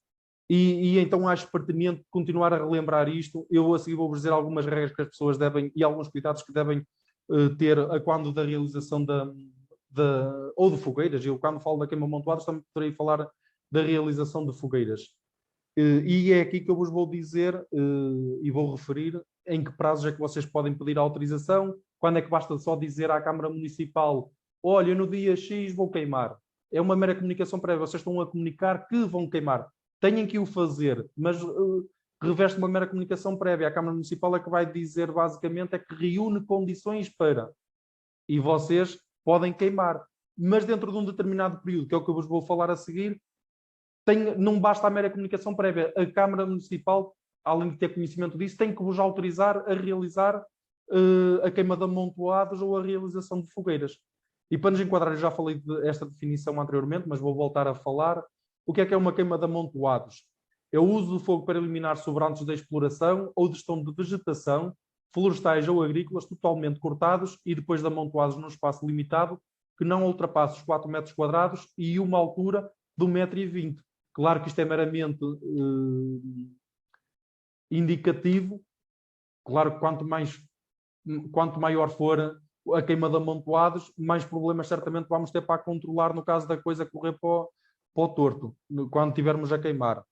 E então acho pertinente continuar a relembrar isto. Eu a seguir vou dizer algumas regras que as pessoas devem, e alguns cuidados que devem ter a quando da realização ou de fogueiras. Eu quando falo da queima amontoados também poderei falar da realização de fogueiras. E é aqui que eu vos vou dizer e vou referir em que prazos é que vocês podem pedir a autorização, quando é que basta só dizer à Câmara Municipal: olha, no dia X vou queimar. É uma mera comunicação prévia, vocês estão a comunicar que vão queimar. Têm que o fazer, mas reveste uma mera comunicação prévia. A Câmara Municipal é que vai dizer basicamente é que reúne condições para. E vocês podem queimar. Mas dentro de um determinado período, que é o que eu vos vou falar a seguir, não basta a mera comunicação prévia. A Câmara Municipal, além de ter conhecimento disso, tem que vos autorizar a realizar a queima de amontoados ou a realização de fogueiras. E para nos enquadrar, eu já falei desta definição anteriormente, mas vou voltar a falar. O que é uma queima de amontoados? É o uso do fogo para eliminar sobrantes da exploração ou de gestão de vegetação, florestais ou agrícolas totalmente cortados e depois de amontoados num espaço limitado que não ultrapasse os 4 metros quadrados e uma altura de 1,20 m. Claro que isto é meramente indicativo. Claro que quanto maior for a queima de amontoados, mais problemas certamente vamos ter para controlar no caso da coisa correr para o torto, quando tivermos a queimar.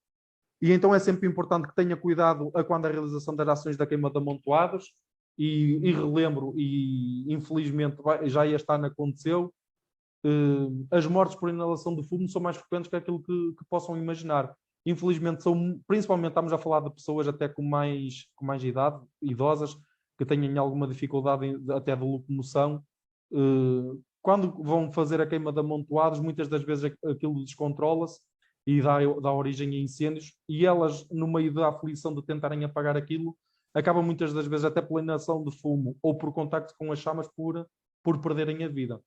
E então é sempre importante que tenha cuidado quando a realização das ações da queima de amontoados, e relembro, e infelizmente já este ano aconteceu, as mortes por inalação de fumo são mais frequentes que aquilo que possam imaginar. Infelizmente, principalmente estamos a falar de pessoas até com mais idade, idosas, que tenham alguma dificuldade até de locomoção. Quando vão fazer a queima de amontoados, muitas das vezes aquilo descontrola-se e dá origem a incêndios, e elas, no meio da aflição de tentarem apagar aquilo, acabam muitas das vezes até pela inalação de fumo ou por contacto com as chamas por perderem a vida.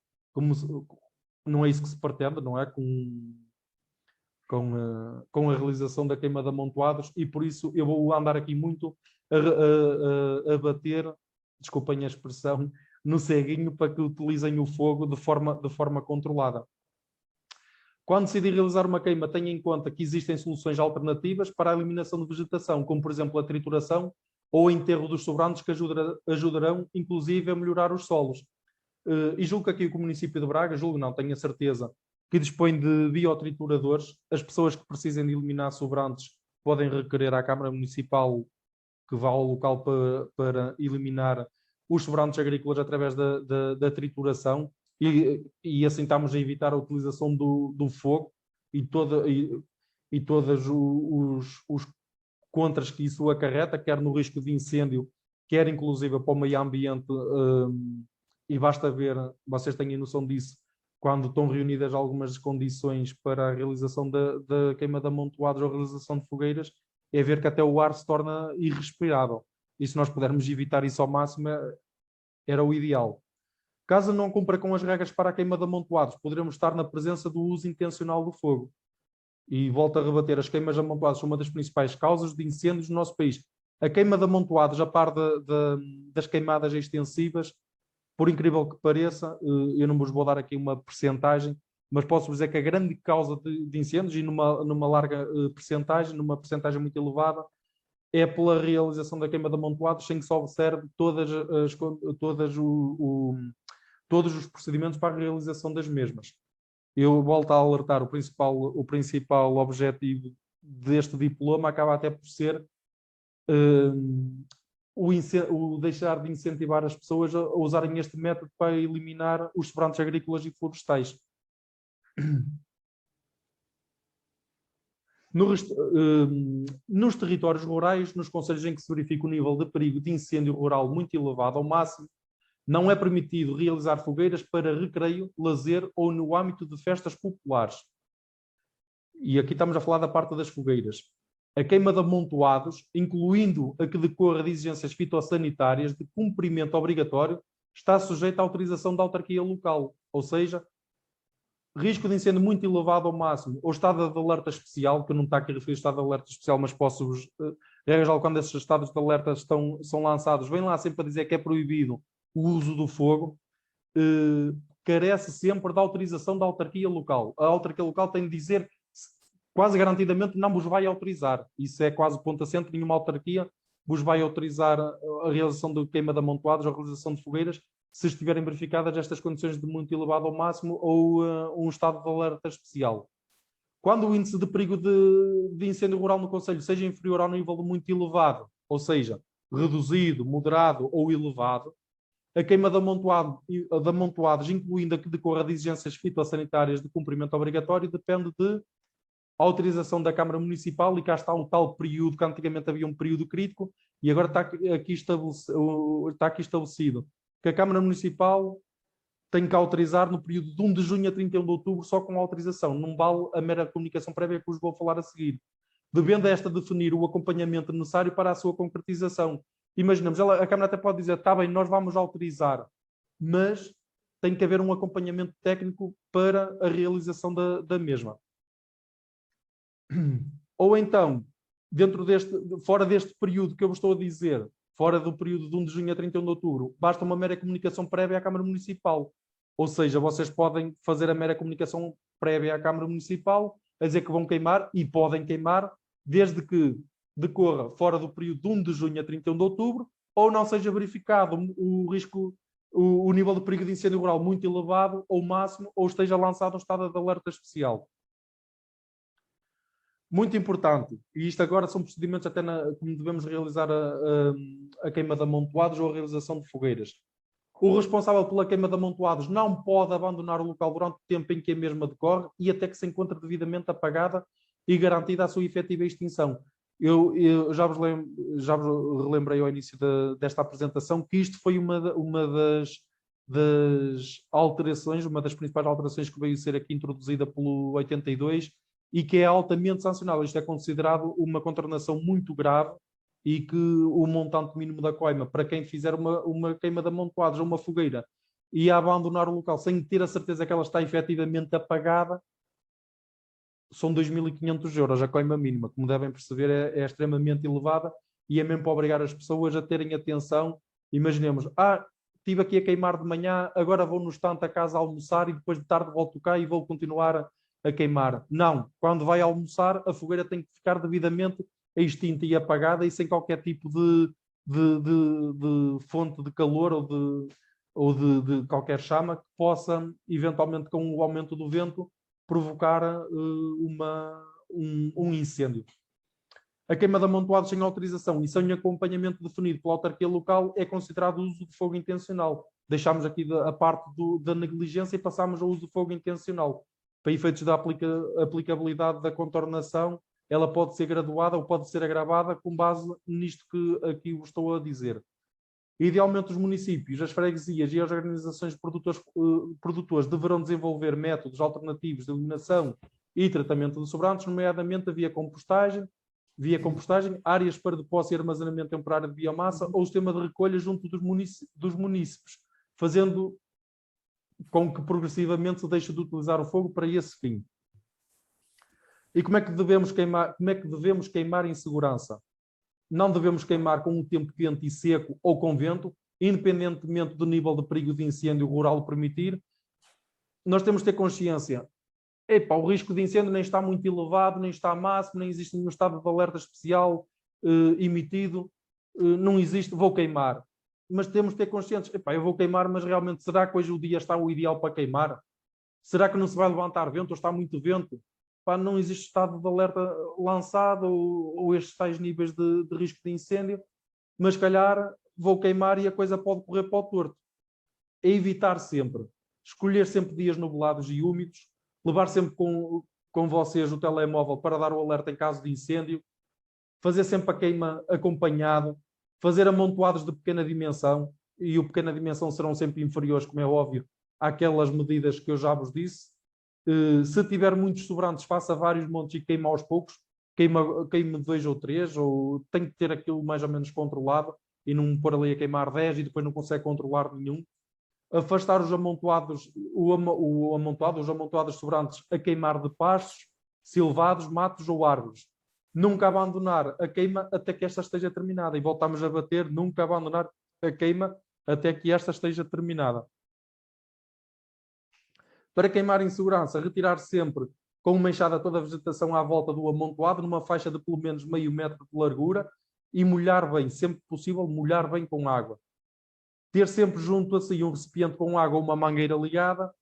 Não é isso que se pretende, não é? Com a realização da queima de amontoados, e por isso eu vou andar aqui muito a bater, desculpem a expressão, no ceguinho para que utilizem o fogo de forma controlada. Quando decidir realizar uma queima, tenha em conta que existem soluções alternativas para a eliminação de vegetação, como por exemplo a trituração ou o enterro dos sobrantes, que ajudarão inclusive a melhorar os solos. E julgo que aqui o município de Braga, tenho a certeza, que dispõe de biotrituradores. As pessoas que precisem de eliminar sobrantes podem requerer à Câmara Municipal que vá ao local para eliminar os sobrantes agrícolas através da trituração, e assim estamos a evitar a utilização do fogo e todos os contras que isso acarreta, quer no risco de incêndio, quer inclusive para o meio ambiente, e basta ver, vocês têm noção disso, quando estão reunidas algumas condições para a realização da queima de amontoados ou a realização de fogueiras, é ver que até o ar se torna irrespirável. E se nós pudermos evitar isso ao máximo, era o ideal. Caso não cumpra com as regras para a queima de amontoados, poderemos estar na presença do uso intencional do fogo. E volto a rebater, as queimas de amontoados são uma das principais causas de incêndios no nosso país. A queima de amontoados, a par das queimadas extensivas, por incrível que pareça, eu não vos vou dar aqui uma percentagem, mas posso dizer que a grande causa de incêndios, e numa larga percentagem, numa percentagem muito elevada, é pela realização da queima de amontoados, sem que se observe todos os procedimentos para a realização das mesmas. Eu volto a alertar, o principal objetivo deste diploma acaba até por ser o deixar de incentivar as pessoas a usarem este método para eliminar os sobrantes agrícolas e florestais. Nos territórios rurais, nos concelhos em que se verifica o nível de perigo de incêndio rural muito elevado ao máximo, não é permitido realizar fogueiras para recreio, lazer ou no âmbito de festas populares. E aqui estamos a falar da parte das fogueiras. A queima de amontoados, incluindo a que decorra de exigências fitossanitárias de cumprimento obrigatório, está sujeita à autorização da autarquia local, ou seja, risco de incêndio muito elevado ao máximo, ou estado de alerta especial, que eu não está aqui a referir estado de alerta especial, mas posso-vos, regra quando esses estados de alerta são lançados, vem lá sempre a dizer que é proibido o uso do fogo, carece sempre da autorização da autarquia local. A autarquia local tem de dizer, quase garantidamente, não vos vai autorizar. Isso é quase ponto assente, nenhuma autarquia vos vai autorizar a realização de queima de amontoados ou a realização de fogueiras se estiverem verificadas estas condições de muito elevado ao máximo ou um estado de alerta especial. Quando o índice de perigo de incêndio rural no concelho seja inferior ao nível de muito elevado, ou seja, reduzido, moderado ou elevado, a queima de amontoados, incluindo a que decorra de exigências fitossanitárias de cumprimento obrigatório, depende de autorização da Câmara Municipal, e cá está o tal período, que antigamente havia um período crítico, e agora está aqui estabelecido que a Câmara Municipal tem que autorizar no período de 1 de junho a 31 de outubro, só com autorização. Não vale a mera comunicação prévia que vos vou falar a seguir. Devendo esta definir o acompanhamento necessário para a sua concretização. Imaginemos, a Câmara até pode dizer, está bem, nós vamos autorizar, mas tem que haver um acompanhamento técnico para a realização da mesma. Ou então, fora deste período que eu vos estou a dizer, fora do período de 1 de junho a 31 de outubro, basta uma mera comunicação prévia à Câmara Municipal. Ou seja, vocês podem fazer a mera comunicação prévia à Câmara Municipal, a dizer que vão queimar, e podem queimar, desde que decorra fora do período de 1 de junho a 31 de outubro, ou não seja verificado o risco, o nível de perigo de incêndio rural muito elevado, ou máximo, ou esteja lançado um estado de alerta especial. Muito importante, e isto agora são procedimentos até como devemos realizar a queima de amontoados ou a realização de fogueiras. O responsável pela queima de amontoados não pode abandonar o local durante o tempo em que a mesma decorre e até que se encontre devidamente apagada e garantida a sua efetiva extinção. Eu já vos relembrei ao início desta apresentação que isto foi uma das alterações, uma das principais alterações que veio ser aqui introduzida pelo 82, e que é altamente sancionável. Isto é considerado uma contraordenação muito grave, e que o montante mínimo da coima, para quem fizer uma queima de amontoados ou uma fogueira e abandonar o local sem ter a certeza que ela está efetivamente apagada, são 2.500 euros a coima mínima. Como devem perceber, é extremamente elevada, e é mesmo para obrigar as pessoas a terem atenção. Imaginemos, estive aqui a queimar de manhã, agora vou no estante a casa almoçar e depois de tarde volto cá e vou continuar a queimar. Não, quando vai almoçar, a fogueira tem que ficar devidamente extinta e apagada e sem qualquer tipo de fonte de calor ou de qualquer chama que possa, eventualmente com o aumento do vento, provocar um incêndio. A queima de amontoados sem autorização e sem acompanhamento definido pela autarquia local é considerado uso de fogo intencional. Deixámos aqui a parte da negligência e passámos ao uso de fogo intencional. Para efeitos da aplicabilidade da contornação, ela pode ser graduada ou pode ser agravada com base nisto que aqui vos estou a dizer. Idealmente, os municípios, as freguesias e as organizações de produtores deverão desenvolver métodos alternativos de eliminação e tratamento de sobrantes, nomeadamente via compostagem, áreas para depósito e armazenamento temporário de biomassa ou sistema de recolha junto dos munícipes, fazendo com que progressivamente se deixe de utilizar o fogo para esse fim. E como é que devemos queimar em segurança? Não devemos queimar com um tempo quente e seco ou com vento, independentemente do nível de perigo de incêndio rural permitir. Nós temos de ter consciência. O risco de incêndio nem está muito elevado, nem está máximo, nem existe nenhum estado de alerta especial emitido. Não existe, vou queimar. Mas temos de ter consciência. Eu vou queimar, mas realmente será que hoje o dia está o ideal para queimar? Será que não se vai levantar vento ou está muito vento? Não existe estado de alerta lançado ou estes tais níveis de risco de incêndio, mas se calhar vou queimar e a coisa pode correr para o torto. É evitar sempre, escolher sempre dias nublados e úmidos, levar sempre com vocês o telemóvel para dar o alerta em caso de incêndio, fazer sempre a queima acompanhado, fazer amontoados de pequena dimensão, e o pequena dimensão serão sempre inferiores, como é óbvio, àquelas medidas que eu já vos disse. Se tiver muitos sobrantes, faça vários montes e queima aos poucos, queime 2 ou 3, ou tem que ter aquilo mais ou menos controlado e não pôr ali a queimar 10 e depois não consegue controlar nenhum. Afastar os amontoados, os amontoados sobrantes a queimar de pastos, silvados, matos ou árvores. Nunca abandonar a queima até que esta esteja terminada. E voltamos a bater, nunca abandonar a queima até que esta esteja terminada. Para queimar em segurança, retirar sempre com uma enxada toda a vegetação à volta do amontoado, numa faixa de pelo menos meio metro de largura, e molhar bem, sempre possível, molhar bem com água. Ter sempre junto a si um recipiente com água ou uma mangueira ligada,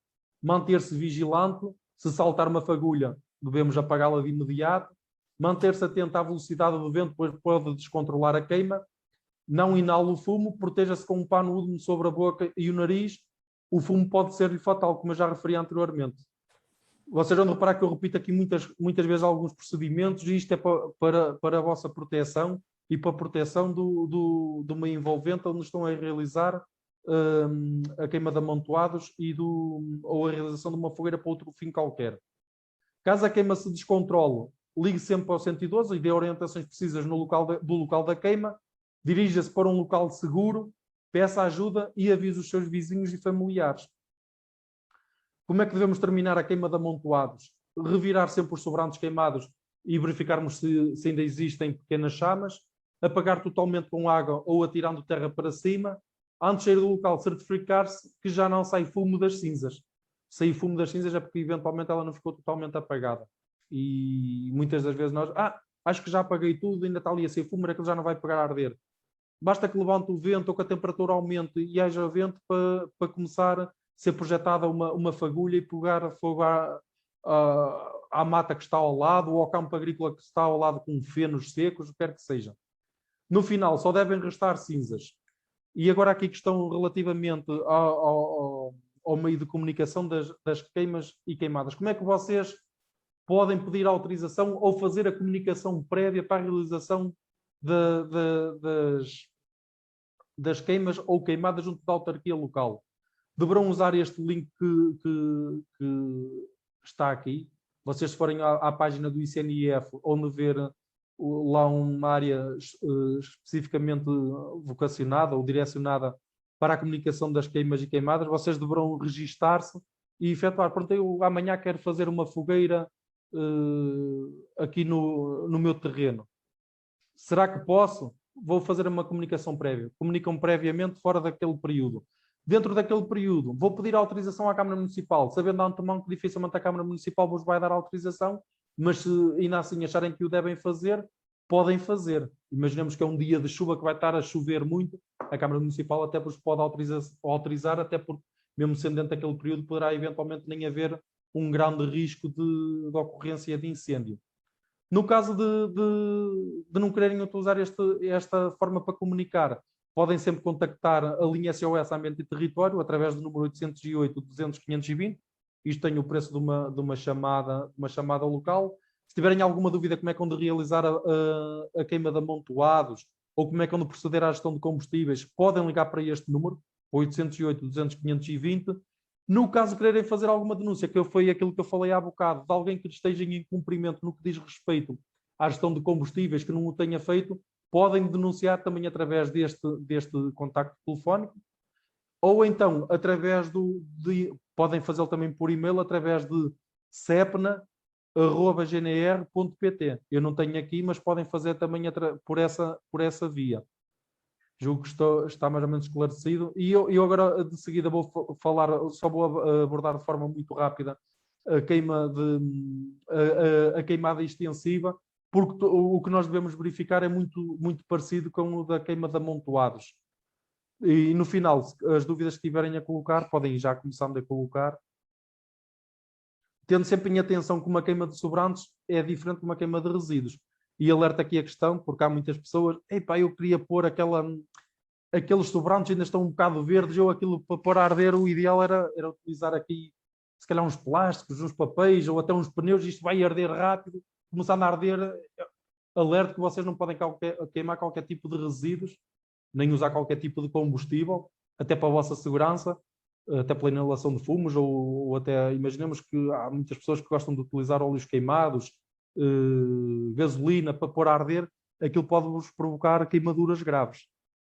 manter-se vigilante, se saltar uma fagulha, devemos apagá-la de imediato, manter-se atento à velocidade do vento, pois pode descontrolar a queima, não inale o fumo, proteja-se com um pano úmido sobre a boca e o nariz. O fumo pode ser fatal, como eu já referi anteriormente. Vocês vão reparar que eu repito aqui muitas vezes alguns procedimentos, e isto é para a vossa proteção e para a proteção do meio envolvente, onde estão a realizar a queima de amontoados ou a realização de uma fogueira para outro fim qualquer. Caso a queima se descontrole, ligue sempre ao 112 e dê orientações precisas do local da queima, dirija-se para um local seguro, peça ajuda e avise os seus vizinhos e familiares. Como é que devemos terminar a queima de amontoados? Revirar sempre os sobrantes queimados e verificarmos se ainda existem pequenas chamas, apagar totalmente com água ou atirando terra para cima, antes de sair do local, certificar-se que já não sai fumo das cinzas. Se sair fumo das cinzas é porque eventualmente ela não ficou totalmente apagada. E muitas das vezes nós, acho que já apaguei tudo, ainda está ali a sair fumo, mas aquilo já não vai pegar a arder. Basta que levante o vento ou que a temperatura aumente e haja vento para começar a ser projetada uma fagulha e pegar fogo à mata que está ao lado ou ao campo agrícola que está ao lado com fenos secos, o que quer que seja. No final, só devem restar cinzas. E agora aqui questão relativamente ao meio de comunicação das queimas e queimadas. Como é que vocês podem pedir autorização ou fazer a comunicação prévia para a realização das queimas ou queimadas junto da autarquia local? Deverão usar este link que está aqui. Vocês se forem à página do ICNIF, onde ver lá uma área especificamente vocacionada ou direcionada para a comunicação das queimas e queimadas, vocês deverão registar-se e efetuar. Pronto, eu amanhã quero fazer uma fogueira aqui no meu terreno. Será que posso? Vou fazer uma comunicação prévia. Comunicam previamente fora daquele período. Dentro daquele período, vou pedir autorização à Câmara Municipal, sabendo de antemão que dificilmente a Câmara Municipal vos vai dar autorização, mas se ainda assim acharem que o devem fazer, podem fazer. Imaginemos que é um dia de chuva que vai estar a chover muito, a Câmara Municipal até vos pode autorizar, até porque, mesmo sendo dentro daquele período, poderá eventualmente nem haver um grande risco de ocorrência de incêndio. No caso de não quererem utilizar esta forma para comunicar, podem sempre contactar a linha SOS Ambiente e Território através do número 808-200-520. Isto tem o preço de uma chamada local. Se tiverem alguma dúvida como é que vão realizar a queima de amontoados ou como é que vão proceder à gestão de combustíveis, podem ligar para este número, 808-200-520. No caso de quererem fazer alguma denúncia, que foi aquilo que eu falei há bocado, de alguém que esteja em incumprimento no que diz respeito à gestão de combustíveis, que não o tenha feito, podem denunciar também através deste contacto telefónico, ou então através podem fazê-lo também por e-mail, através de sepna@gnr.pt. Eu não tenho aqui, mas podem fazer também por essa via. Julgo que está mais ou menos esclarecido. E eu agora, de seguida, vou abordar de forma muito rápida a queimada extensiva, porque o que nós devemos verificar é muito, muito parecido com o da queima de amontoados. E no final, as dúvidas que tiverem a colocar, podem já começando a colocar. Tendo sempre em atenção que uma queima de sobrantes é diferente de uma queima de resíduos. E alerta aqui a questão, porque há muitas pessoas, epá, eu queria pôr aqueles sobrantes ainda estão um bocado verdes, ou aquilo para pôr a arder, o ideal era utilizar aqui, se calhar uns plásticos, uns papéis, ou até uns pneus, isto vai arder rápido, começando a arder, alerta que vocês não podem queimar qualquer tipo de resíduos, nem usar qualquer tipo de combustível, até para a vossa segurança, até pela inalação de fumos, ou até, imaginemos que há muitas pessoas que gostam de utilizar óleos queimados, gasolina para pôr a arder, aquilo pode-vos provocar queimaduras graves.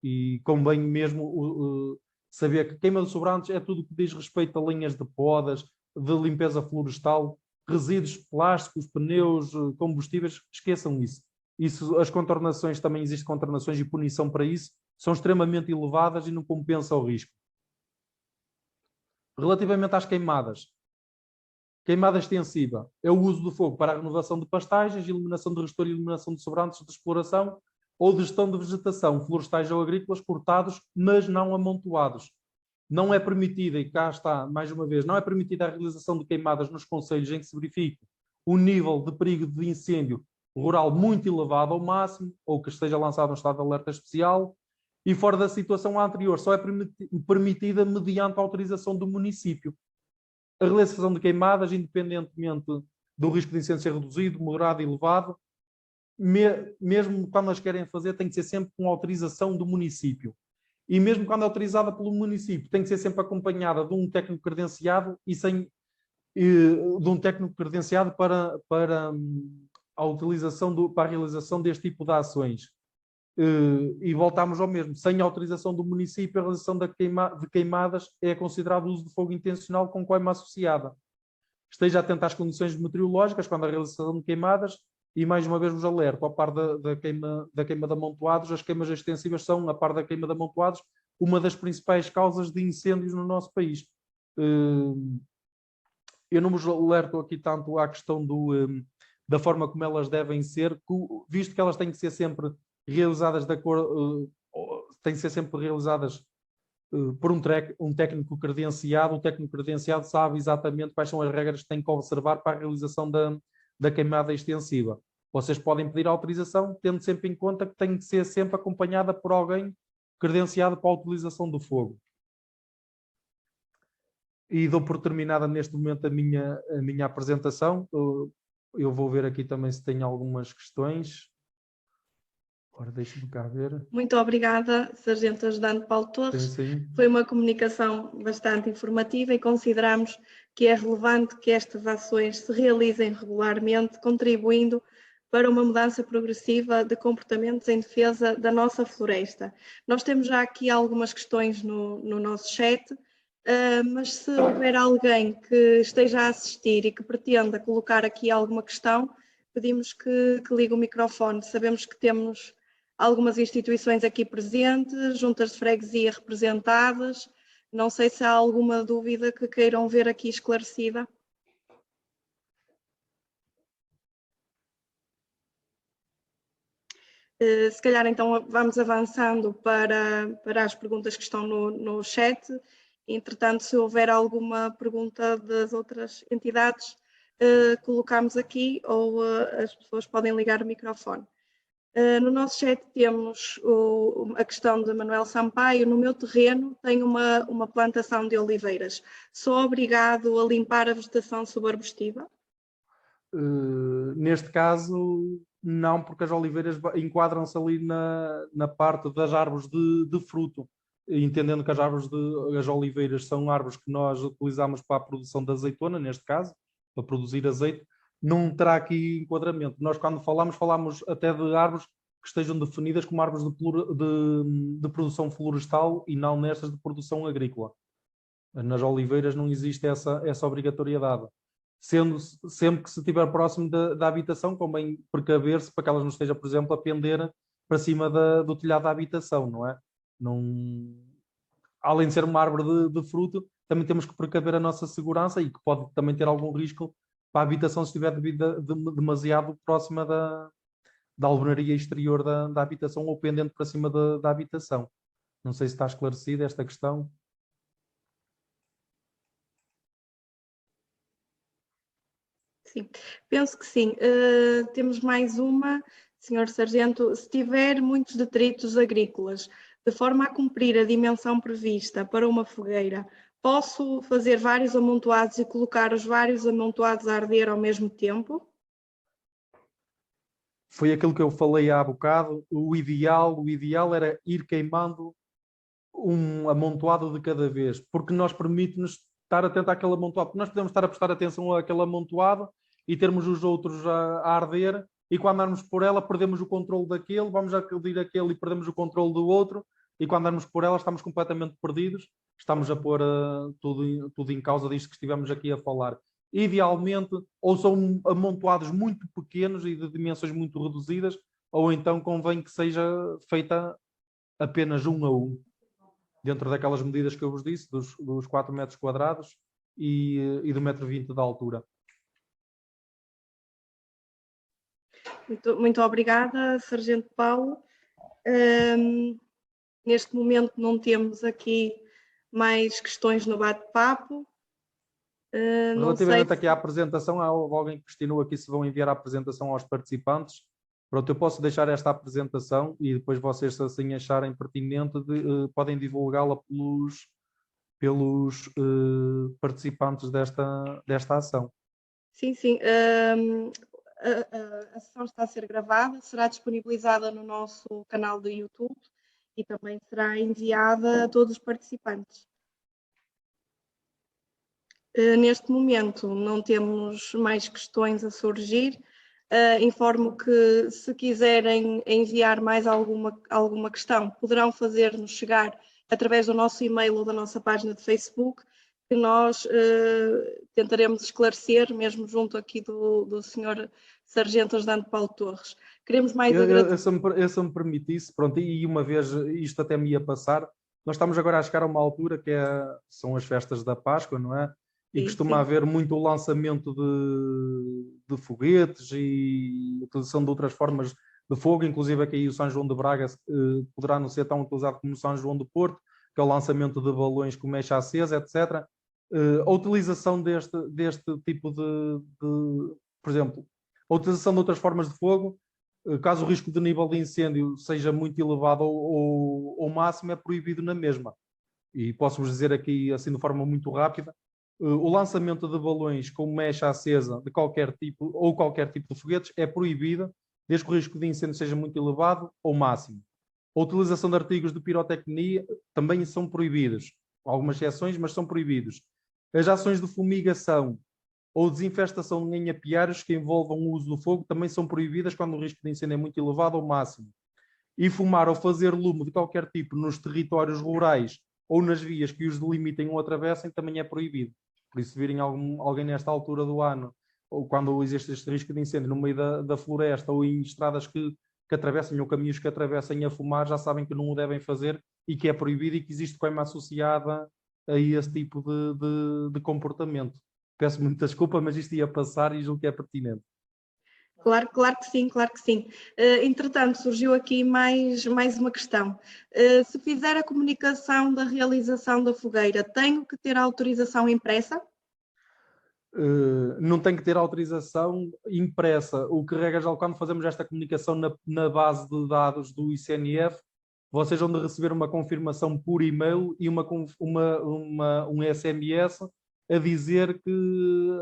E convém mesmo saber que queima de sobrantes é tudo o que diz respeito a linhas de podas, de limpeza florestal, resíduos plásticos, pneus, combustíveis, esqueçam isso. As contornações, também existem contornações e punição para isso, são extremamente elevadas e não compensa o risco. Relativamente às queimadas, queimada extensiva é o uso do fogo para a renovação de pastagens, eliminação de restauro e eliminação de sobrantes de exploração ou de gestão de vegetação, florestais ou agrícolas cortados, mas não amontoados. Não é permitida, e cá está, mais uma vez, não é permitida a realização de queimadas nos concelhos em que se verifique o nível de perigo de incêndio rural muito elevado ao máximo, ou que esteja lançado um estado de alerta especial, e fora da situação anterior, só é permitida mediante a autorização do município. A realização de queimadas, independentemente do risco de incêndio ser reduzido, moderado e elevado, mesmo quando as querem fazer, tem que ser sempre com autorização do município. E mesmo quando é autorizada pelo município, tem que ser sempre acompanhada de um técnico credenciado para a utilização para a realização deste tipo de ações. E voltamos ao mesmo, sem autorização do município, a realização de queimadas é considerado uso de fogo intencional com coima associada. Esteja atento às condições meteorológicas quando a realização de queimadas, e mais uma vez vos alerto, ao par da queima de amontoados, as queimas extensivas são, a par da queima de amontoados, uma das principais causas de incêndios no nosso país. Eu não vos alerto aqui tanto à questão da forma como elas devem ser, visto que elas têm que ser sempre realizadas por um técnico credenciado. O técnico credenciado sabe exatamente quais são as regras que tem que observar para a realização da queimada extensiva. Vocês podem pedir autorização, tendo sempre em conta que tem que ser sempre acompanhada por alguém credenciado para a utilização do fogo. E dou por terminada neste momento a minha apresentação. Eu vou ver aqui também se tem algumas questões. Ora, deixa-me cá ver. Muito obrigada, Sargento Ajudante Paulo Torres. Sim. Foi uma comunicação bastante informativa e consideramos que é relevante que estas ações se realizem regularmente, contribuindo para uma mudança progressiva de comportamentos em defesa da nossa floresta. Nós temos já aqui algumas questões no nosso chat, mas se houver alguém que esteja a assistir e que pretenda colocar aqui alguma questão, pedimos que ligue o microfone. Sabemos que temos algumas instituições aqui presentes, juntas de freguesia representadas. Não sei se há alguma dúvida que queiram ver aqui esclarecida. Se calhar então vamos avançando para as perguntas que estão no chat. Entretanto, se houver alguma pergunta das outras entidades, colocamos aqui ou as pessoas podem ligar o microfone. No nosso chat temos a questão de Manuel Sampaio. No meu terreno tenho uma plantação de oliveiras. Sou obrigado a limpar a vegetação subarbustiva? Neste caso, não, porque as oliveiras enquadram-se ali na parte das árvores de fruto, entendendo que as oliveiras são árvores que nós utilizamos para a produção de azeitona, neste caso, para produzir azeite, não terá aqui enquadramento. Nós, quando falamos até de árvores que estejam definidas como árvores de produção florestal e não nestas de produção agrícola. Nas oliveiras não existe essa obrigatoriedade. Sempre que se estiver próximo da habitação, convém precaver-se para que elas não estejam, por exemplo, a pender para cima do telhado da habitação, não é? Não... Além de ser uma árvore de fruto, também temos que precaver a nossa segurança e que pode também ter algum risco para a habitação se estiver demasiado próxima da alvenaria exterior da habitação ou pendente para cima da habitação. Não sei se está esclarecida esta questão. Sim, penso que sim. Temos mais uma, Sr. Sargento. Se tiver muitos detritos agrícolas, de forma a cumprir a dimensão prevista para uma fogueira, posso fazer vários amontoados e colocar os vários amontoados a arder ao mesmo tempo? Foi aquilo que eu falei há bocado. O ideal era ir queimando um amontoado de cada vez, porque nós permite-nos estar atento àquele amontoado. Nós podemos estar a prestar atenção àquele amontoado e termos os outros a arder, e quando andarmos por ela perdemos o controle daquele, vamos acudir aquele e perdemos o controle do outro, e quando andarmos por ela estamos completamente perdidos, estamos a pôr tudo em causa disto que estivemos aqui a falar. Idealmente, ou são amontoados muito pequenos e de dimensões muito reduzidas, ou então convém que seja feita apenas um a um, dentro daquelas medidas que eu vos disse, dos 4 metros quadrados e do 1,20 m de altura. Muito obrigada, Sargento Paulo. Neste momento não temos aqui mais questões no bate-papo. Relativamente aqui à apresentação, há alguém que questionou aqui se vão enviar a apresentação aos participantes. Pronto, eu posso deixar esta apresentação e depois vocês, se assim acharem pertinente, podem divulgá-la pelos participantes desta ação. Sim, sim. A sessão está a ser gravada, será disponibilizada no nosso canal do YouTube e também será enviada a todos os participantes. Neste momento não temos mais questões a surgir. Informo que, se quiserem enviar mais alguma questão, poderão fazer-nos chegar através do nosso e-mail ou da nossa página de Facebook, que nós tentaremos esclarecer, mesmo junto aqui do Sr. Sargento Ajudante Paulo Torres. Queremos mais agradecer. Se me permitisse, pronto, e uma vez isto até me ia passar, nós estamos agora a chegar a uma altura que são as festas da Páscoa, não é? E costuma haver muito o lançamento de foguetes e utilização de outras formas de fogo, inclusive aqui o São João de Braga poderá não ser tão utilizado como o São João de Porto, que é o lançamento de balões com mecha acesa, etc. A utilização deste tipo por exemplo, a utilização de outras formas de fogo, caso o risco de nível de incêndio seja muito elevado ou máximo, é proibido na mesma. E posso-vos dizer aqui, assim de forma muito rápida, o lançamento de balões com mecha acesa de qualquer tipo ou qualquer tipo de foguetes é proibido, desde que o risco de incêndio seja muito elevado ou máximo. A utilização de artigos de pirotecnia também são proibidos. Algumas exceções, mas são proibidos. As ações de fumigação ou desinfestação em apiários que envolvam o uso do fogo também são proibidas quando o risco de incêndio é muito elevado ou máximo. E fumar ou fazer lume de qualquer tipo nos territórios rurais ou nas vias que os delimitem ou atravessem também é proibido. Por isso, se virem alguém nesta altura do ano, ou quando existe este risco de incêndio no meio da floresta ou em estradas que atravessem ou caminhos que atravessem a fumar, já sabem que não o devem fazer e que é proibido e que existe coima associada a esse tipo de comportamento. Peço muita desculpa, mas isto ia passar e julgo que é pertinente. Claro que sim, claro que sim. Entretanto, surgiu aqui mais uma questão. Se fizer a comunicação da realização da fogueira, tenho que ter a autorização impressa? Não tem que ter autorização impressa. O que regra geral, quando fazemos esta comunicação na base de dados do ICNF, vocês vão de receber uma confirmação por e-mail e um SMS a dizer que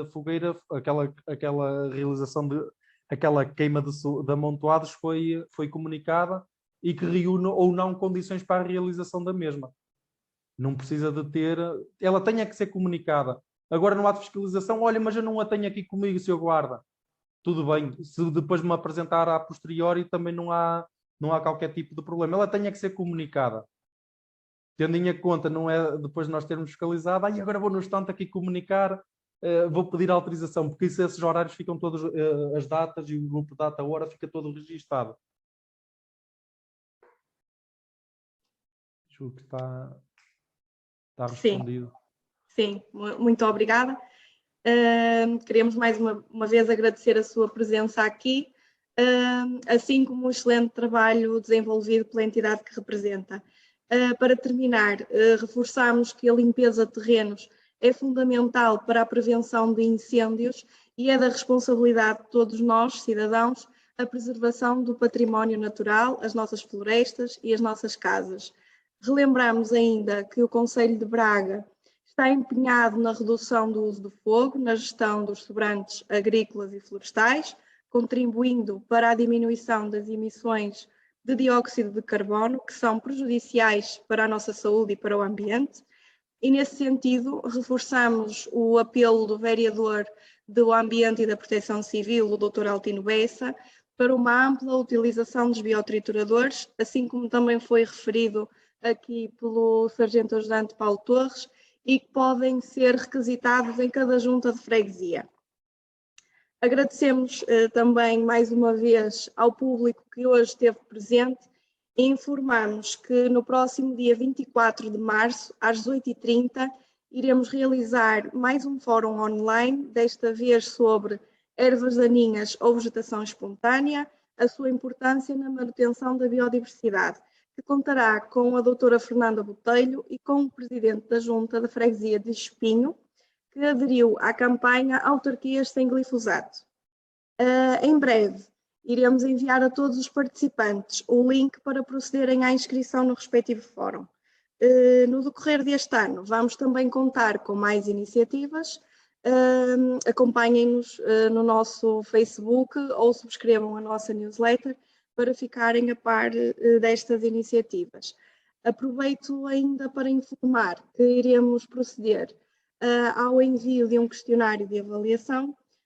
a fogueira, aquela realização aquela queima de amontoados foi comunicada e que reúne ou não condições para a realização da mesma. Não precisa de ter... Ela tem que ser comunicada. Agora, no ato de fiscalização, olha, mas eu não a tenho aqui comigo, Sr. Guarda. Tudo bem. Se depois me apresentar a posteriori, também não há qualquer tipo de problema. Ela tem que ser comunicada. Tendo em conta, não é depois de nós termos fiscalizado, agora vou no estante aqui comunicar, vou pedir autorização, porque esses horários ficam todos, as datas e o grupo data-hora fica todo registado. Acho que está respondido. Sim, muito obrigada. Queremos mais uma vez agradecer a sua presença aqui, assim como o excelente trabalho desenvolvido pela entidade que representa. Para terminar, reforçamos que a limpeza de terrenos é fundamental para a prevenção de incêndios e é da responsabilidade de todos nós, cidadãos, a preservação do património natural, as nossas florestas e as nossas casas. Relembramos ainda que o Concelho de Braga está empenhado na redução do uso do fogo, na gestão dos sobrantes agrícolas e florestais, contribuindo para a diminuição das emissões de dióxido de carbono, que são prejudiciais para a nossa saúde e para o ambiente. E, nesse sentido, reforçamos o apelo do vereador do Ambiente e da Proteção Civil, o Dr. Altino Bessa, para uma ampla utilização dos biotrituradores, assim como também foi referido aqui pelo Sargento Ajudante Paulo Torres, e que podem ser requisitados em cada junta de freguesia. Agradecemos também mais uma vez ao público que hoje esteve presente e informamos que no próximo dia 24 de março, às 18h30, iremos realizar mais um fórum online, desta vez sobre ervas daninhas ou vegetação espontânea, a sua importância na manutenção da biodiversidade, que contará com a doutora Fernanda Botelho e com o presidente da Junta da Freguesia de Espinho, que aderiu à campanha Autarquias Sem Glifosato. Em breve, iremos enviar a todos os participantes o link para procederem à inscrição no respectivo fórum. No decorrer deste ano, vamos também contar com mais iniciativas. Acompanhem-nos no nosso Facebook ou subscrevam a nossa newsletter para ficarem a par destas iniciativas. Aproveito ainda para informar que iremos proceder ao envio de um questionário de avaliação